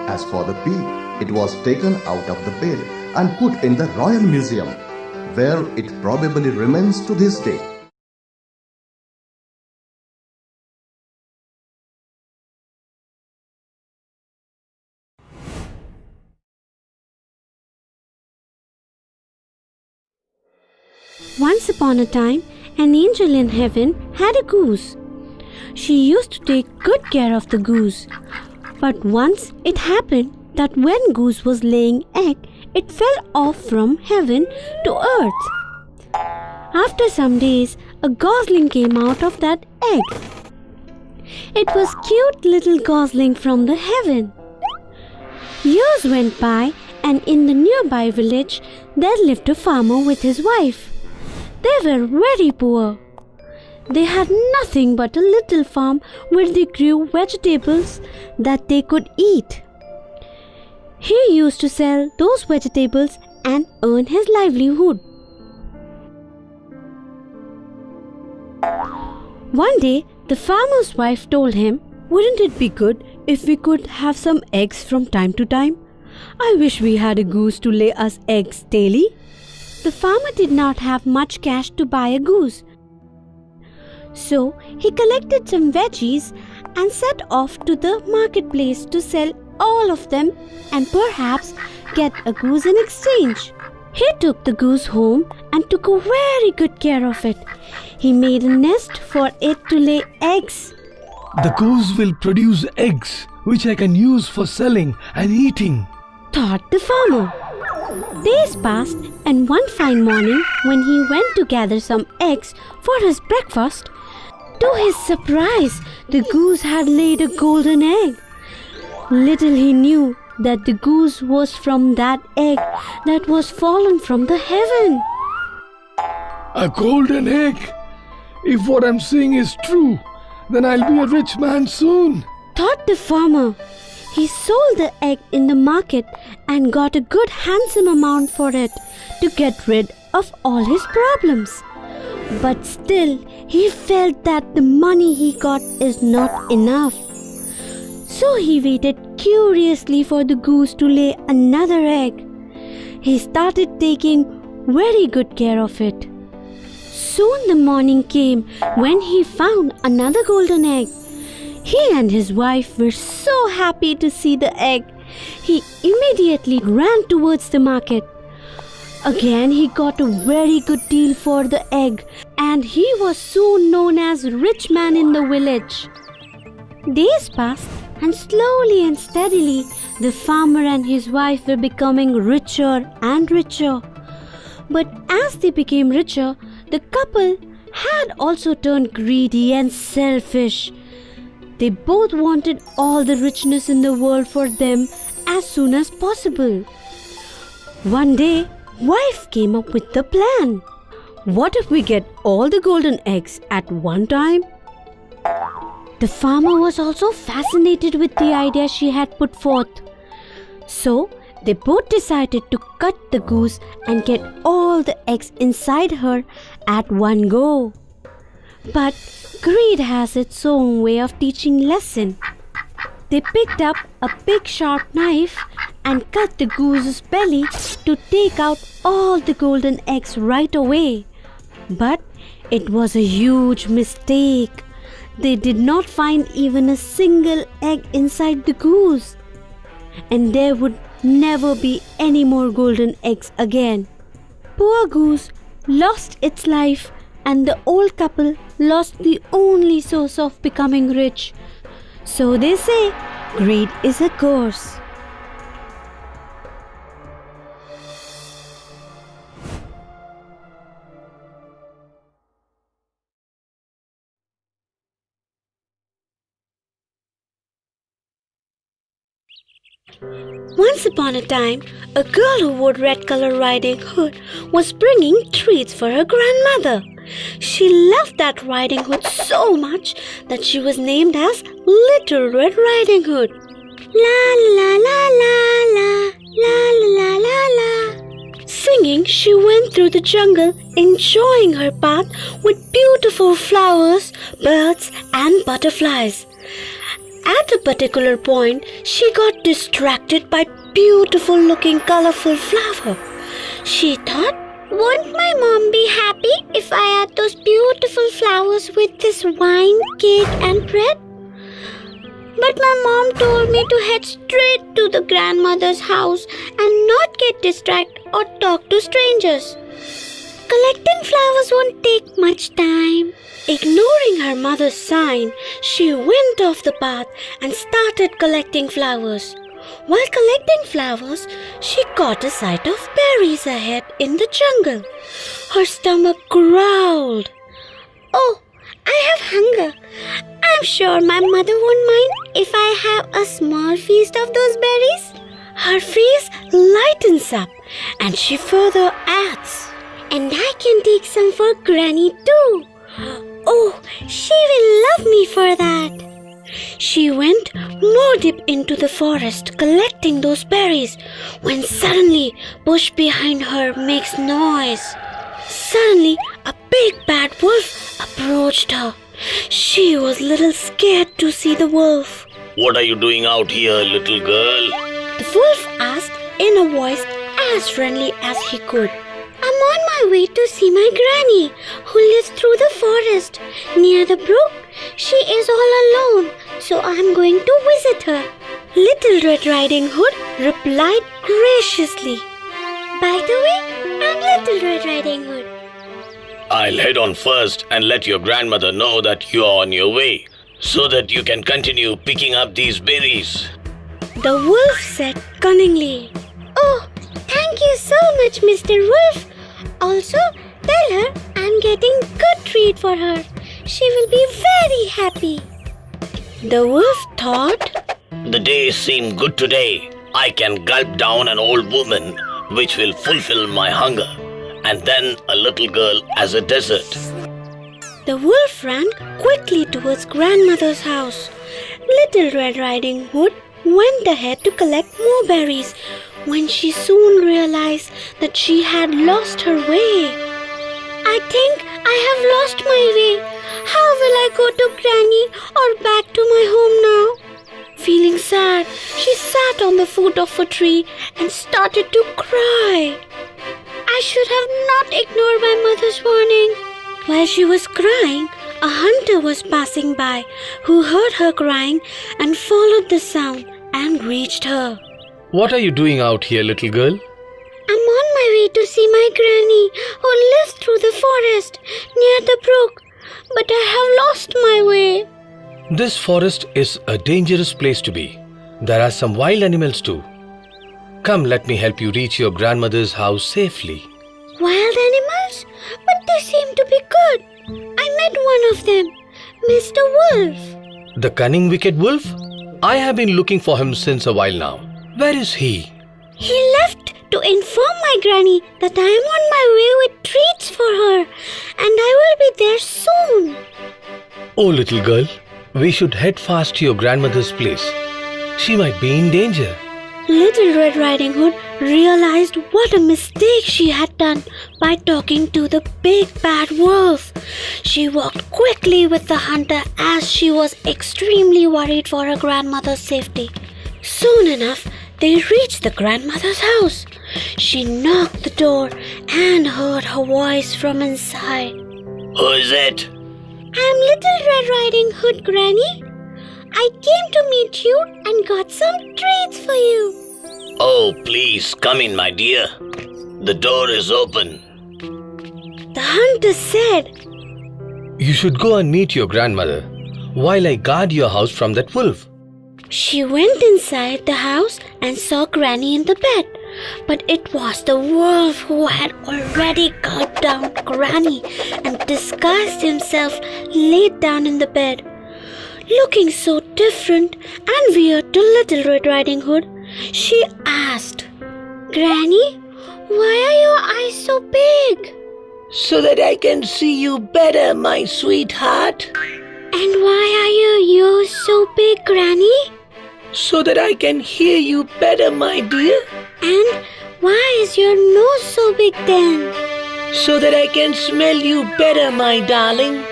As for the pea, it was taken out of the bed and put in the Royal Museum, where it probably remains to this day. Once upon a time, an angel in heaven had a goose. She used to take good care of the goose. But once it happened that when goose was laying egg, it fell off from heaven to earth. After some days, a gosling came out of that egg. It was cute little gosling from the heaven. Years went by, and in the nearby village there lived a farmer with his wife. They were very poor. They had nothing but a little farm where they grew vegetables that they could eat. He used to sell those vegetables and earn his livelihood. One day, the farmer's wife told him, "Wouldn't it be good if we could have some eggs from time to time? I wish we had a goose to lay us eggs daily." The farmer did not have much cash to buy a goose. So he collected some veggies and set off to the marketplace to sell all of them and perhaps get a goose in exchange. He took the goose home and took a very good care of it. He made a nest for it to lay eggs. The goose will produce eggs which I can use for selling and eating, thought the farmer. Days passed, and one fine morning, when he went to gather some eggs for his breakfast, to his surprise, the goose had laid a golden egg. Little he knew that the goose was from that egg that was fallen from the heaven. A golden egg! If what I'm saying is true, then I'll be a rich man soon, thought the farmer. He sold the egg in the market and got a good handsome amount for it to get rid of all his problems. But still, he felt that the money he got is not enough. So he waited curiously for the goose to lay another egg. He started taking very good care of it. Soon the morning came when he found another golden egg. He and his wife were so happy to see the egg. He immediately ran towards the market. Again he got a very good deal for the egg, and he was soon known as rich man in the village. Days passed, and slowly and steadily the farmer and his wife were becoming richer and richer. But as they became richer, the couple had also turned greedy and selfish. They both wanted all the richness in the world for them as soon as possible. One day, wife came up with the plan. What if we get all the golden eggs at one time? The farmer was also fascinated with the idea she had put forth. So, they both decided to cut the goose and get all the eggs inside her at one go. But greed has its own way of teaching lesson. They picked up a big sharp knife and cut the goose's belly to take out all the golden eggs right away. But it was a huge mistake. They did not find even a single egg inside the goose. And there would never be any more golden eggs again. Poor goose lost its life, and the old couple lost the only source of becoming rich. So they say, greed is a curse. Once upon a time, a girl who wore Red Color Riding Hood was bringing treats for her grandmother. She loved that riding hood so much that she was named as Little Red Riding Hood. La la la la la la la la la. Singing, she went through the jungle, enjoying her path with beautiful flowers, birds, and butterflies. At a particular point, she got distracted by beautiful looking colorful flower. She thought, won't my mom be happy if I add those beautiful flowers with this wine, cake and bread? But my mom told me to head straight to the grandmother's house and not get distracted or talk to strangers. Collecting flowers won't take much time. Ignoring her mother's sign, she went off the path and started collecting flowers. While collecting flowers, she caught a sight of berries ahead in the jungle. Her stomach growled. Oh, I have hunger. I'm sure my mother won't mind if I have a small feast of those berries. Her face lightens up and she further adds, and I can take some for Granny too. Oh, she will love me for that. She went more deep into the forest collecting those berries when suddenly bush behind her makes noise. Suddenly a big bad wolf approached her. She was little scared to see the wolf. What are you doing out here, little girl? The wolf asked in a voice as friendly as he could. I'm on my way to see my granny, who lives through the forest near the brook. She is all alone, so I'm going to visit her. Little Red Riding Hood replied graciously. By the way, I'm Little Red Riding Hood. I'll head on first and let your grandmother know that you're on your way, so that you can continue picking up these berries. The wolf said cunningly. Oh, thank you so much, Mr. Wolf. Also, tell her I'm getting good treat for her. She will be very happy. The wolf thought, the days seem good today. I can gulp down an old woman, which will fulfill my hunger, and then a little girl as a dessert. The wolf ran quickly towards grandmother's house. Little Red Riding Hood went ahead to collect more berries when she soon realized that she had lost her way. I think I have lost my way. How will I go to Granny or back to my home now? Feeling sad, she sat on the foot of a tree and started to cry. I should have not ignored my mother's warning. While she was crying, a hunter was passing by who heard her crying and followed the sound and reached her. What are you doing out here, little girl? I'm on my way to see my granny who lives through the forest near the brook, but I have lost my way. This forest is a dangerous place to be. There are some wild animals too. Come, let me help you reach your grandmother's house safely. Wild animals? But they seem to be good. I met one of them, Mr. Wolf. The cunning wicked wolf? I have been looking for him since a while now. Where is he? He left to inform my granny that I am on my way with treats for her, and I will be there soon. Oh, little girl, we should head fast to your grandmother's place. She might be in danger. Little Red Riding Hood realized what a mistake she had done by talking to the big bad wolf. She walked quickly with the hunter as she was extremely worried for her grandmother's safety. Soon enough, they reached the grandmother's house. She knocked the door and heard her voice from inside. Who is it? I'm Little Red Riding Hood, Granny. I came to meet you and got some treats for you. Oh, please come in, my dear. The door is open. The hunter said, You should go and meet your grandmother while I guard your house from that wolf. She went inside the house and saw Granny in the bed. But it was the wolf who had already gulped down Granny and disguised himself laid down in the bed. Looking so different and weird to Little Red Riding Hood, she asked, Granny, why are your eyes so big? So that I can see you better, my sweetheart. And why are your ears so big, Granny? So that I can hear you better, my dear. And why is your nose so big then? So that I can smell you better, my darling.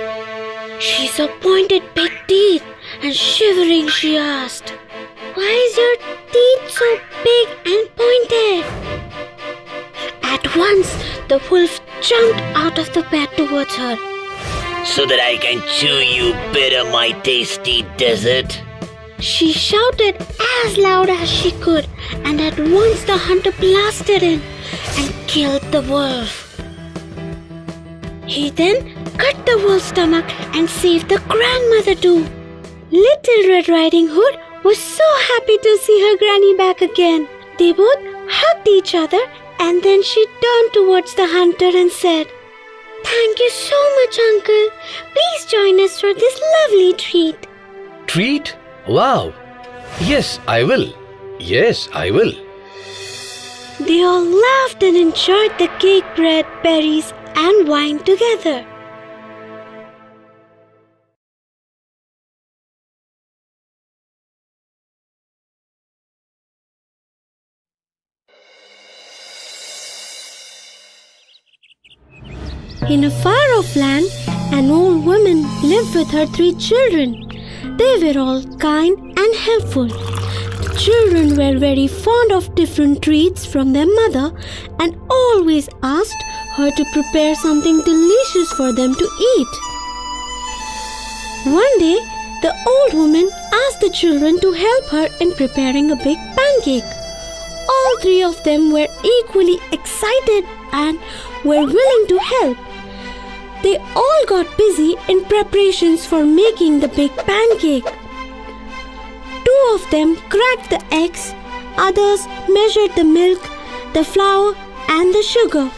She saw pointed big teeth, and shivering she asked, Why is your teeth so big and pointed? At once, the wolf jumped out of the bed towards her. So that I can chew you better, my tasty dessert. She shouted as loud as she could, and at once the hunter blasted in and killed the wolf. He then cut the wolf's stomach and saved the grandmother too. Little Red Riding Hood was so happy to see her granny back again. They both hugged each other, and then she turned towards the hunter and said, Thank you so much, Uncle. Please join us for this lovely treat. Treat? Wow! Yes, I will. Yes, I will. They all laughed and enjoyed the cake, bread, berries, and wine together. In a far-off land, an old woman lived with her 3 children. They were all kind and helpful. The children were very fond of different treats from their mother and always asked her to prepare something delicious for them to eat. One day, the old woman asked the children to help her in preparing a big pancake. All 3 of them were equally excited and were willing to help. They all got busy in preparations for making the big pancake. 2 of them cracked the eggs, others measured the milk, the flour, and the sugar.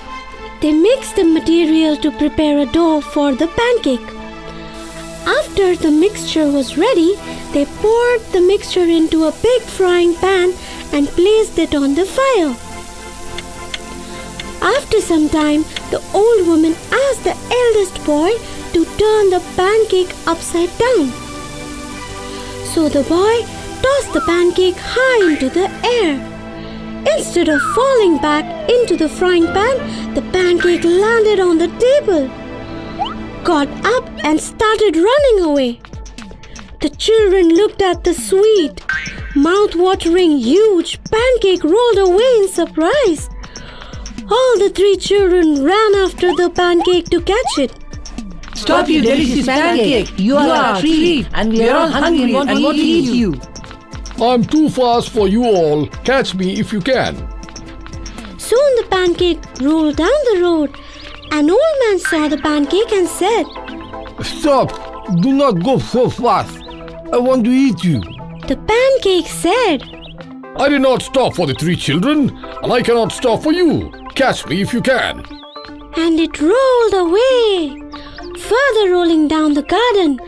They mixed the material to prepare a dough for the pancake. After the mixture was ready, they poured the mixture into a big frying pan and placed it on the fire. After some time, the old woman asked the eldest boy to turn the pancake upside down. So the boy tossed the pancake high into the air. Instead of falling back into the frying pan, the pancake landed on the table, got up and started running away. The children looked at the sweet, mouth-watering, huge pancake rolled away in surprise. All the 3 children ran after the pancake to catch it. Stop, you delicious pancake! You are our treat, and we are all hungry and want to eat you. I'm too fast for you all. Catch me if you can. Soon the pancake rolled down the road. An old man saw the pancake and said, Stop! Do not go so fast. I want to eat you. The pancake said, I did not stop for the three children, and I cannot stop for you. Catch me if you can. And it rolled away. Further rolling down the garden,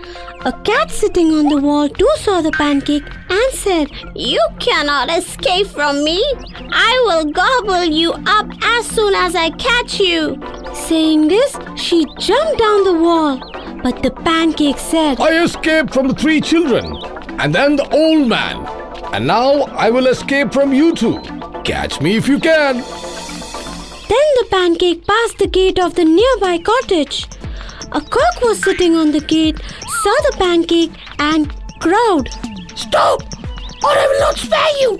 a cat sitting on the wall too saw the pancake and said, You cannot escape from me. I will gobble you up as soon as I catch you. Saying this, she jumped down the wall. But the pancake said, I escaped from the three children, and then the old man. And now I will escape from you too. Catch me if you can. Then the pancake passed the gate of the nearby cottage. A cock was sitting on the gate, saw the pancake and crowed, Stop, or I will not spare you.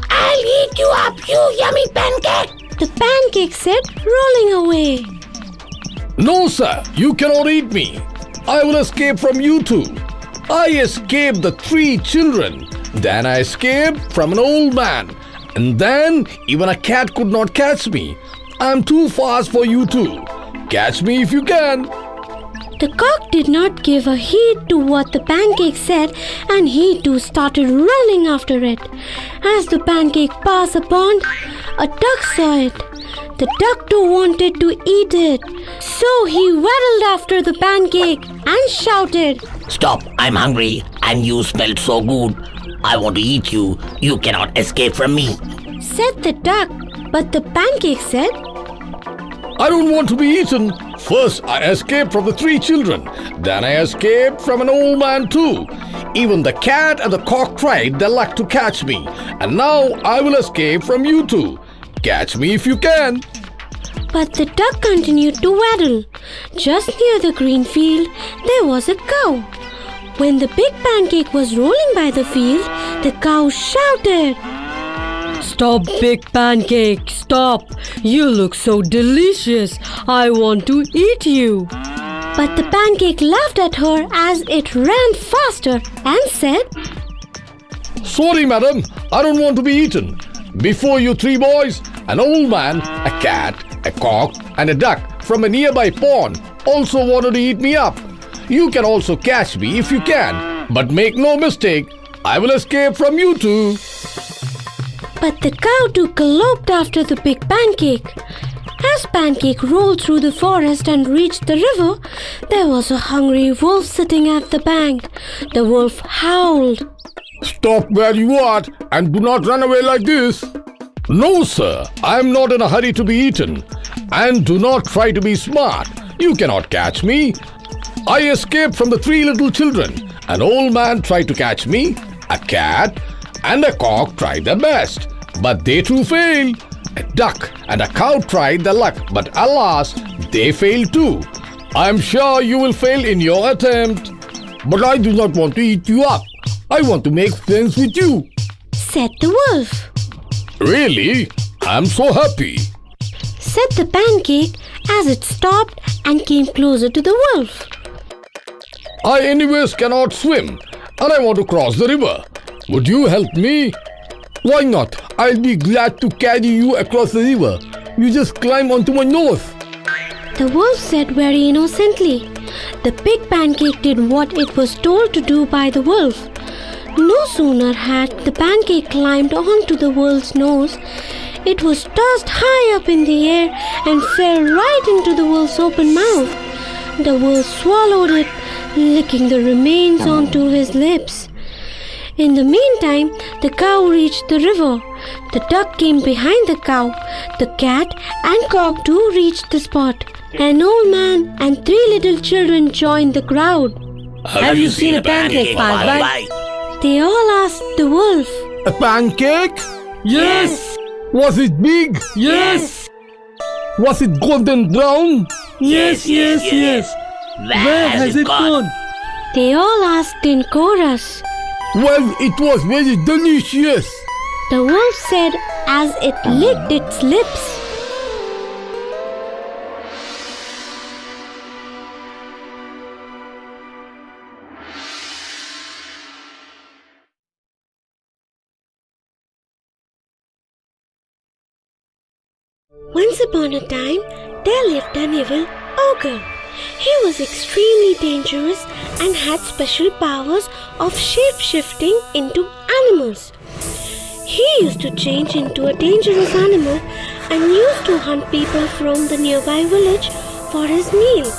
I'll eat you up, you yummy pancake. The pancake said, rolling away. No, sir, you cannot eat me. I will escape from you too. I escaped the three children. Then I escaped from an old man. And then even a cat could not catch me. I'm too fast for you too. Catch me if you can. The cock did not give a heed to what the pancake said, and he too started running after it. As the pancake passed a pond, a duck saw it. The duck too wanted to eat it. So he waddled after the pancake and shouted, Stop, I'm hungry and you smell so good. I want to eat you. You cannot escape from me. Said the duck. But the pancake said, I don't want to be eaten. First, I escaped from the three children. Then I escaped from an old man too. Even the cat and the cock tried their luck to catch me. And now I will escape from you too. Catch me if you can. But the duck continued to waddle. Just near the green field, there was a cow. When the big pancake was rolling by the field, the cow shouted, Stop, big pancake, stop! You look so delicious. I want to eat you. But the pancake laughed at her as it ran faster and said, Sorry, madam, I don't want to be eaten. Before you three boys, an old man, a cat, a cock, and a duck from a nearby pond also wanted to eat me up. You can also catch me if you can, but make no mistake, I will escape from you too. But the cow too galloped after the big pancake. As Pancake rolled through the forest and reached the river, there was a hungry wolf sitting at the bank. The wolf howled, Stop where you are and do not run away like this. No, sir, I am not in a hurry to be eaten. And do not try to be smart. You cannot catch me. I escaped from the three little children. An old man tried to catch me. A cat and a cock tried their best, but they too failed. A duck and a cow tried their luck, but alas, they failed too. I am sure you will fail in your attempt. But I do not want to eat you up. I want to make friends with you, said the wolf. Really? I am so happy, said the pancake as it stopped and came closer to the wolf. I anyways cannot swim and I want to cross the river. Would you help me? Why not? I'll be glad to carry you across the river. You just climb onto my nose. The wolf said very innocently. The big pancake did what it was told to do by the wolf. No sooner had the pancake climbed onto the wolf's nose, it was tossed high up in the air and fell right into the wolf's open mouth. The wolf swallowed it, licking the remains onto his lips. In the meantime, the cow reached the river. The duck came behind the cow. The cat and cock too reached the spot. An old man and three little children joined the crowd. Have you seen a pancake pass by? They all asked the wolf. A pancake? Yes. Was it big? Yes. Was it golden brown? Yes. Where has it gone? They all asked in chorus. Well, it was very delicious, the wolf said as it licked its lips. Once upon a time, there lived an evil ogre. He was extremely dangerous and had special powers of shape-shifting into animals. He used to change into a dangerous animal and used to hunt people from the nearby village for his meal.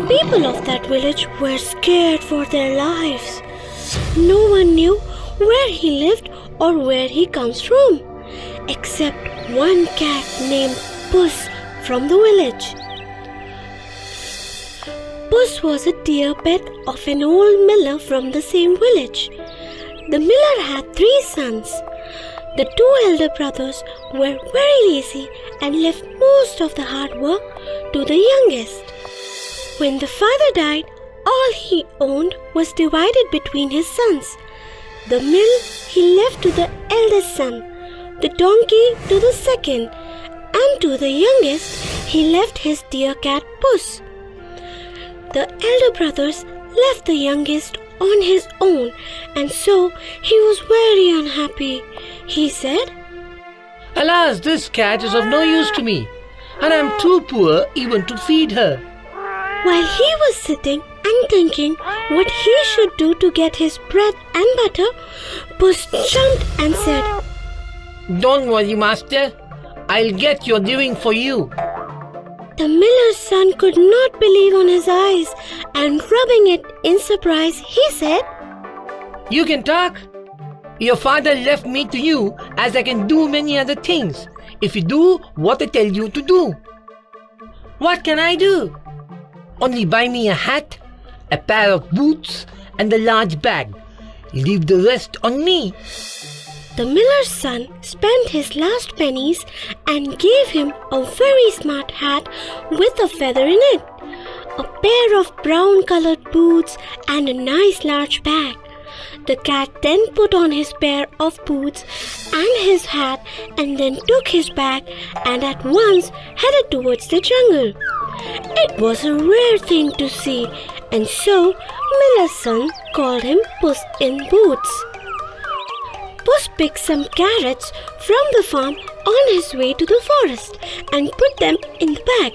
People of that village were scared for their lives. No one knew where he lived or where he comes from, except one cat named Puss from the village. Puss was a dear pet of an old miller from the same village. The miller had 3 sons. The 2 elder brothers were very lazy and left most of the hard work to the youngest. When the father died, all he owned was divided between his sons. The mill he left to the eldest son, the donkey to the second, and to the youngest he left his dear cat Puss. The elder brothers left the youngest on his own, and so he was very unhappy. He said, Alas, this cat is of no use to me, and I am too poor even to feed her. While he was sitting and thinking what he should do to get his bread and butter, Puss jumped and said, Don't worry, master. I'll get your living for you. The miller's son could not believe on his eyes, and rubbing it in surprise, he said, You can talk? Your father left me to you as I can do many other things, if you do what I tell you to do. What can I do? Only buy me a hat, a pair of boots, and a large bag. Leave the rest on me. The miller's son spent his last pennies and gave him a very smart hat with a feather in it, a pair of brown-colored boots, and a nice large bag. The cat then put on his pair of boots and his hat and then took his bag and at once headed towards the jungle. It was a rare thing to see, and so miller's son called him Puss in Boots. Puss picked some carrots from the farm on his way to the forest and put them in the bag.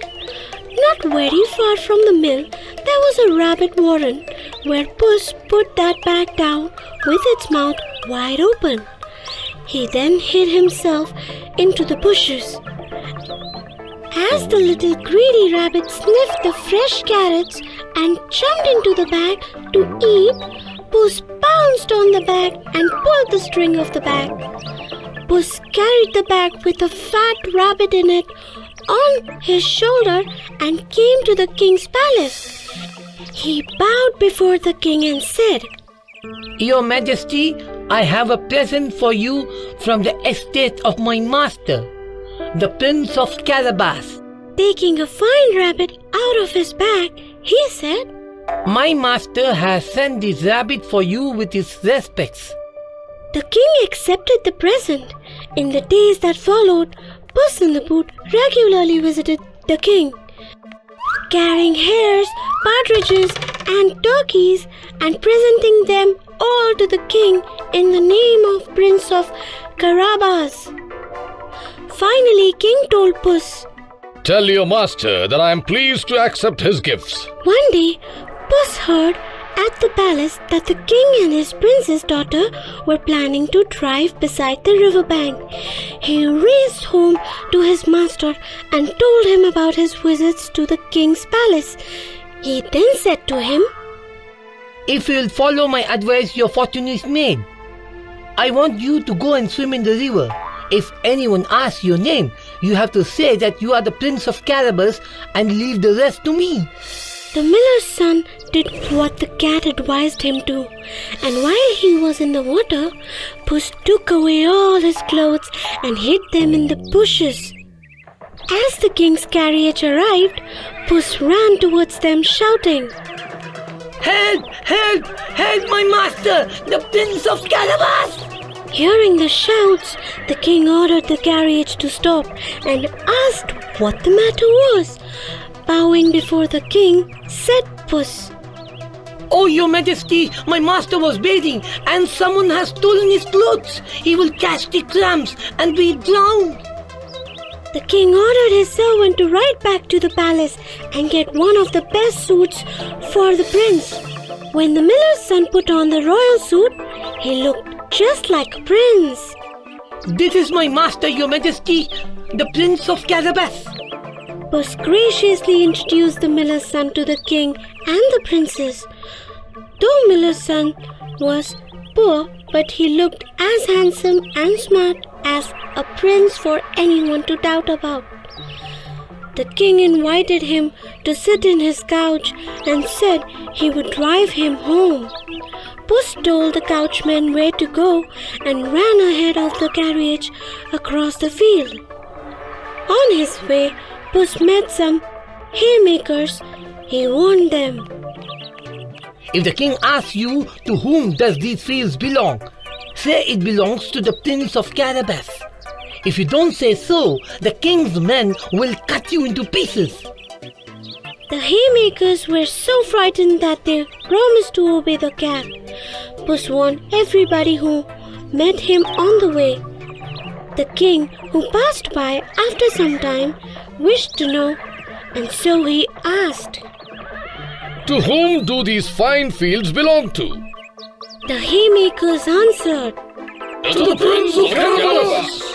Not very far from the mill, there was a rabbit warren where Puss put that bag down with its mouth wide open. He then hid himself into the bushes. As the little greedy rabbit sniffed the fresh carrots and jumped into the bag to eat, Puss pounced on the bag and pulled the string of the bag. Puss carried the bag with a fat rabbit in it on his shoulder and came to the king's palace. He bowed before the king and said, Your Majesty, I have a present for you from the estate of my master, the Prince of Carabas. Taking a fine rabbit out of his bag, he said, My master has sent this rabbit for you with his respects. The king accepted the present. In the days that followed, Puss in the Boot regularly visited the king, carrying hares, partridges, and turkeys, and presenting them all to the king in the name of Prince of Carabas. Finally, King told Puss, Tell your master that I am pleased to accept his gifts. One day, Puss heard at the palace that the king and his princess daughter were planning to drive beside the riverbank. He raced home to his master and told him about his visits to the king's palace. He then said to him, If you will follow my advice, your fortune is made. I want you to go and swim in the river. If anyone asks your name, you have to say that you are the Prince of Carabas and leave the rest to me. The miller's son did what the cat advised him to, and while he was in the water, Puss took away all his clothes and hid them in the bushes. As the king's carriage arrived, Puss ran towards them shouting, Help! Help! Help my master, the Prince of Carabas! Hearing the shouts, the king ordered the carriage to stop and asked what the matter was. Bowing before the king, said Puss, Oh, your majesty, my master was bathing and someone has stolen his clothes. He will catch the cramps and be drowned. The king ordered his servant to ride back to the palace and get one of the best suits for the prince. When the miller's son put on the royal suit, he looked just like a prince. This is my master, Your Majesty, the Prince of Carabas. Puss graciously introduced the miller's son to the king and the princess. Though miller's son was poor, but he looked as handsome and smart as a prince for anyone to doubt about. The king invited him to sit in his couch and said he would drive him home. Puss told the coachman where to go and ran ahead of the carriage across the field. On his way, Puss met some haymakers. He warned them. If the king asks you to whom does these fields belong, say it belongs to the Prince of Carabas. If you don't say so, the king's men will cut you into pieces. The haymakers were so frightened that they promised to obey the cat. Puss warned everybody who met him on the way. The king, who passed by after some time, wished to know, and so he asked, To whom do these fine fields belong to? The haymakers answered, To the Prince of Carabas.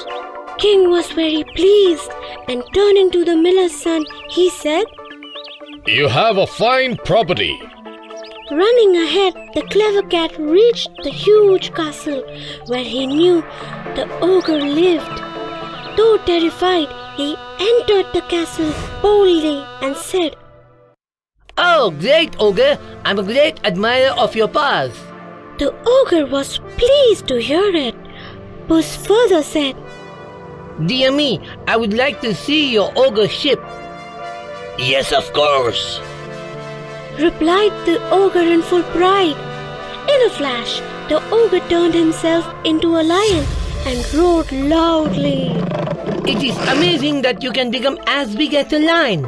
King was very pleased, and turning to the miller's son, he said, You have a fine property. Running ahead, the clever cat reached the huge castle where he knew the ogre lived. Though terrified, he entered the castle boldly and said, Oh, great ogre, I'm a great admirer of your powers. The ogre was pleased to hear it. Puss further said, Dear me, I would like to see your ogre ship. Yes, of course, replied the ogre in full pride. In a flash, the ogre turned himself into a lion and roared loudly. It is amazing that you can become as big as a lion.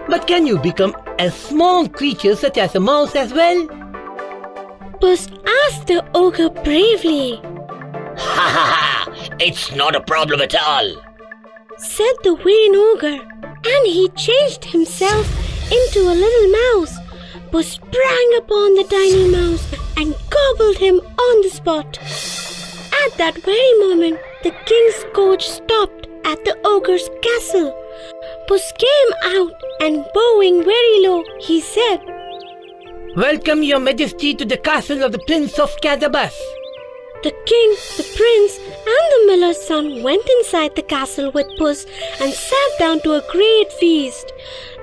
But can you become a small creature such as a mouse as well? Puss asked the ogre bravely. Ha ha ha! It's not a problem at all, said the vain ogre, and he changed himself into a little mouse. Puss sprang upon the tiny mouse and gobbled him on the spot. At that very moment, the king's coach stopped at the ogre's castle. Puss came out and bowing very low, he said, Welcome, Your Majesty, to the castle of the Prince of Carabas. The king, the prince, and the miller's son went inside the castle with Puss and sat down to a great feast.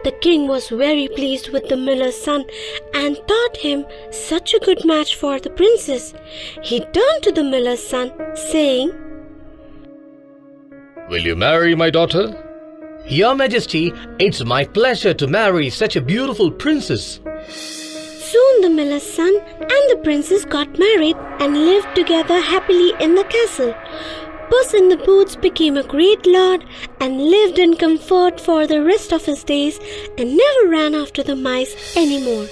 The king was very pleased with the miller's son and thought him such a good match for the princess. He turned to the miller's son, saying, Will you marry my daughter? Your Majesty, it's my pleasure to marry such a beautiful princess. Soon the miller's son and the princess got married and lived together happily in the castle. Puss in the Boots became a great lord and lived in comfort for the rest of his days and never ran after the mice anymore.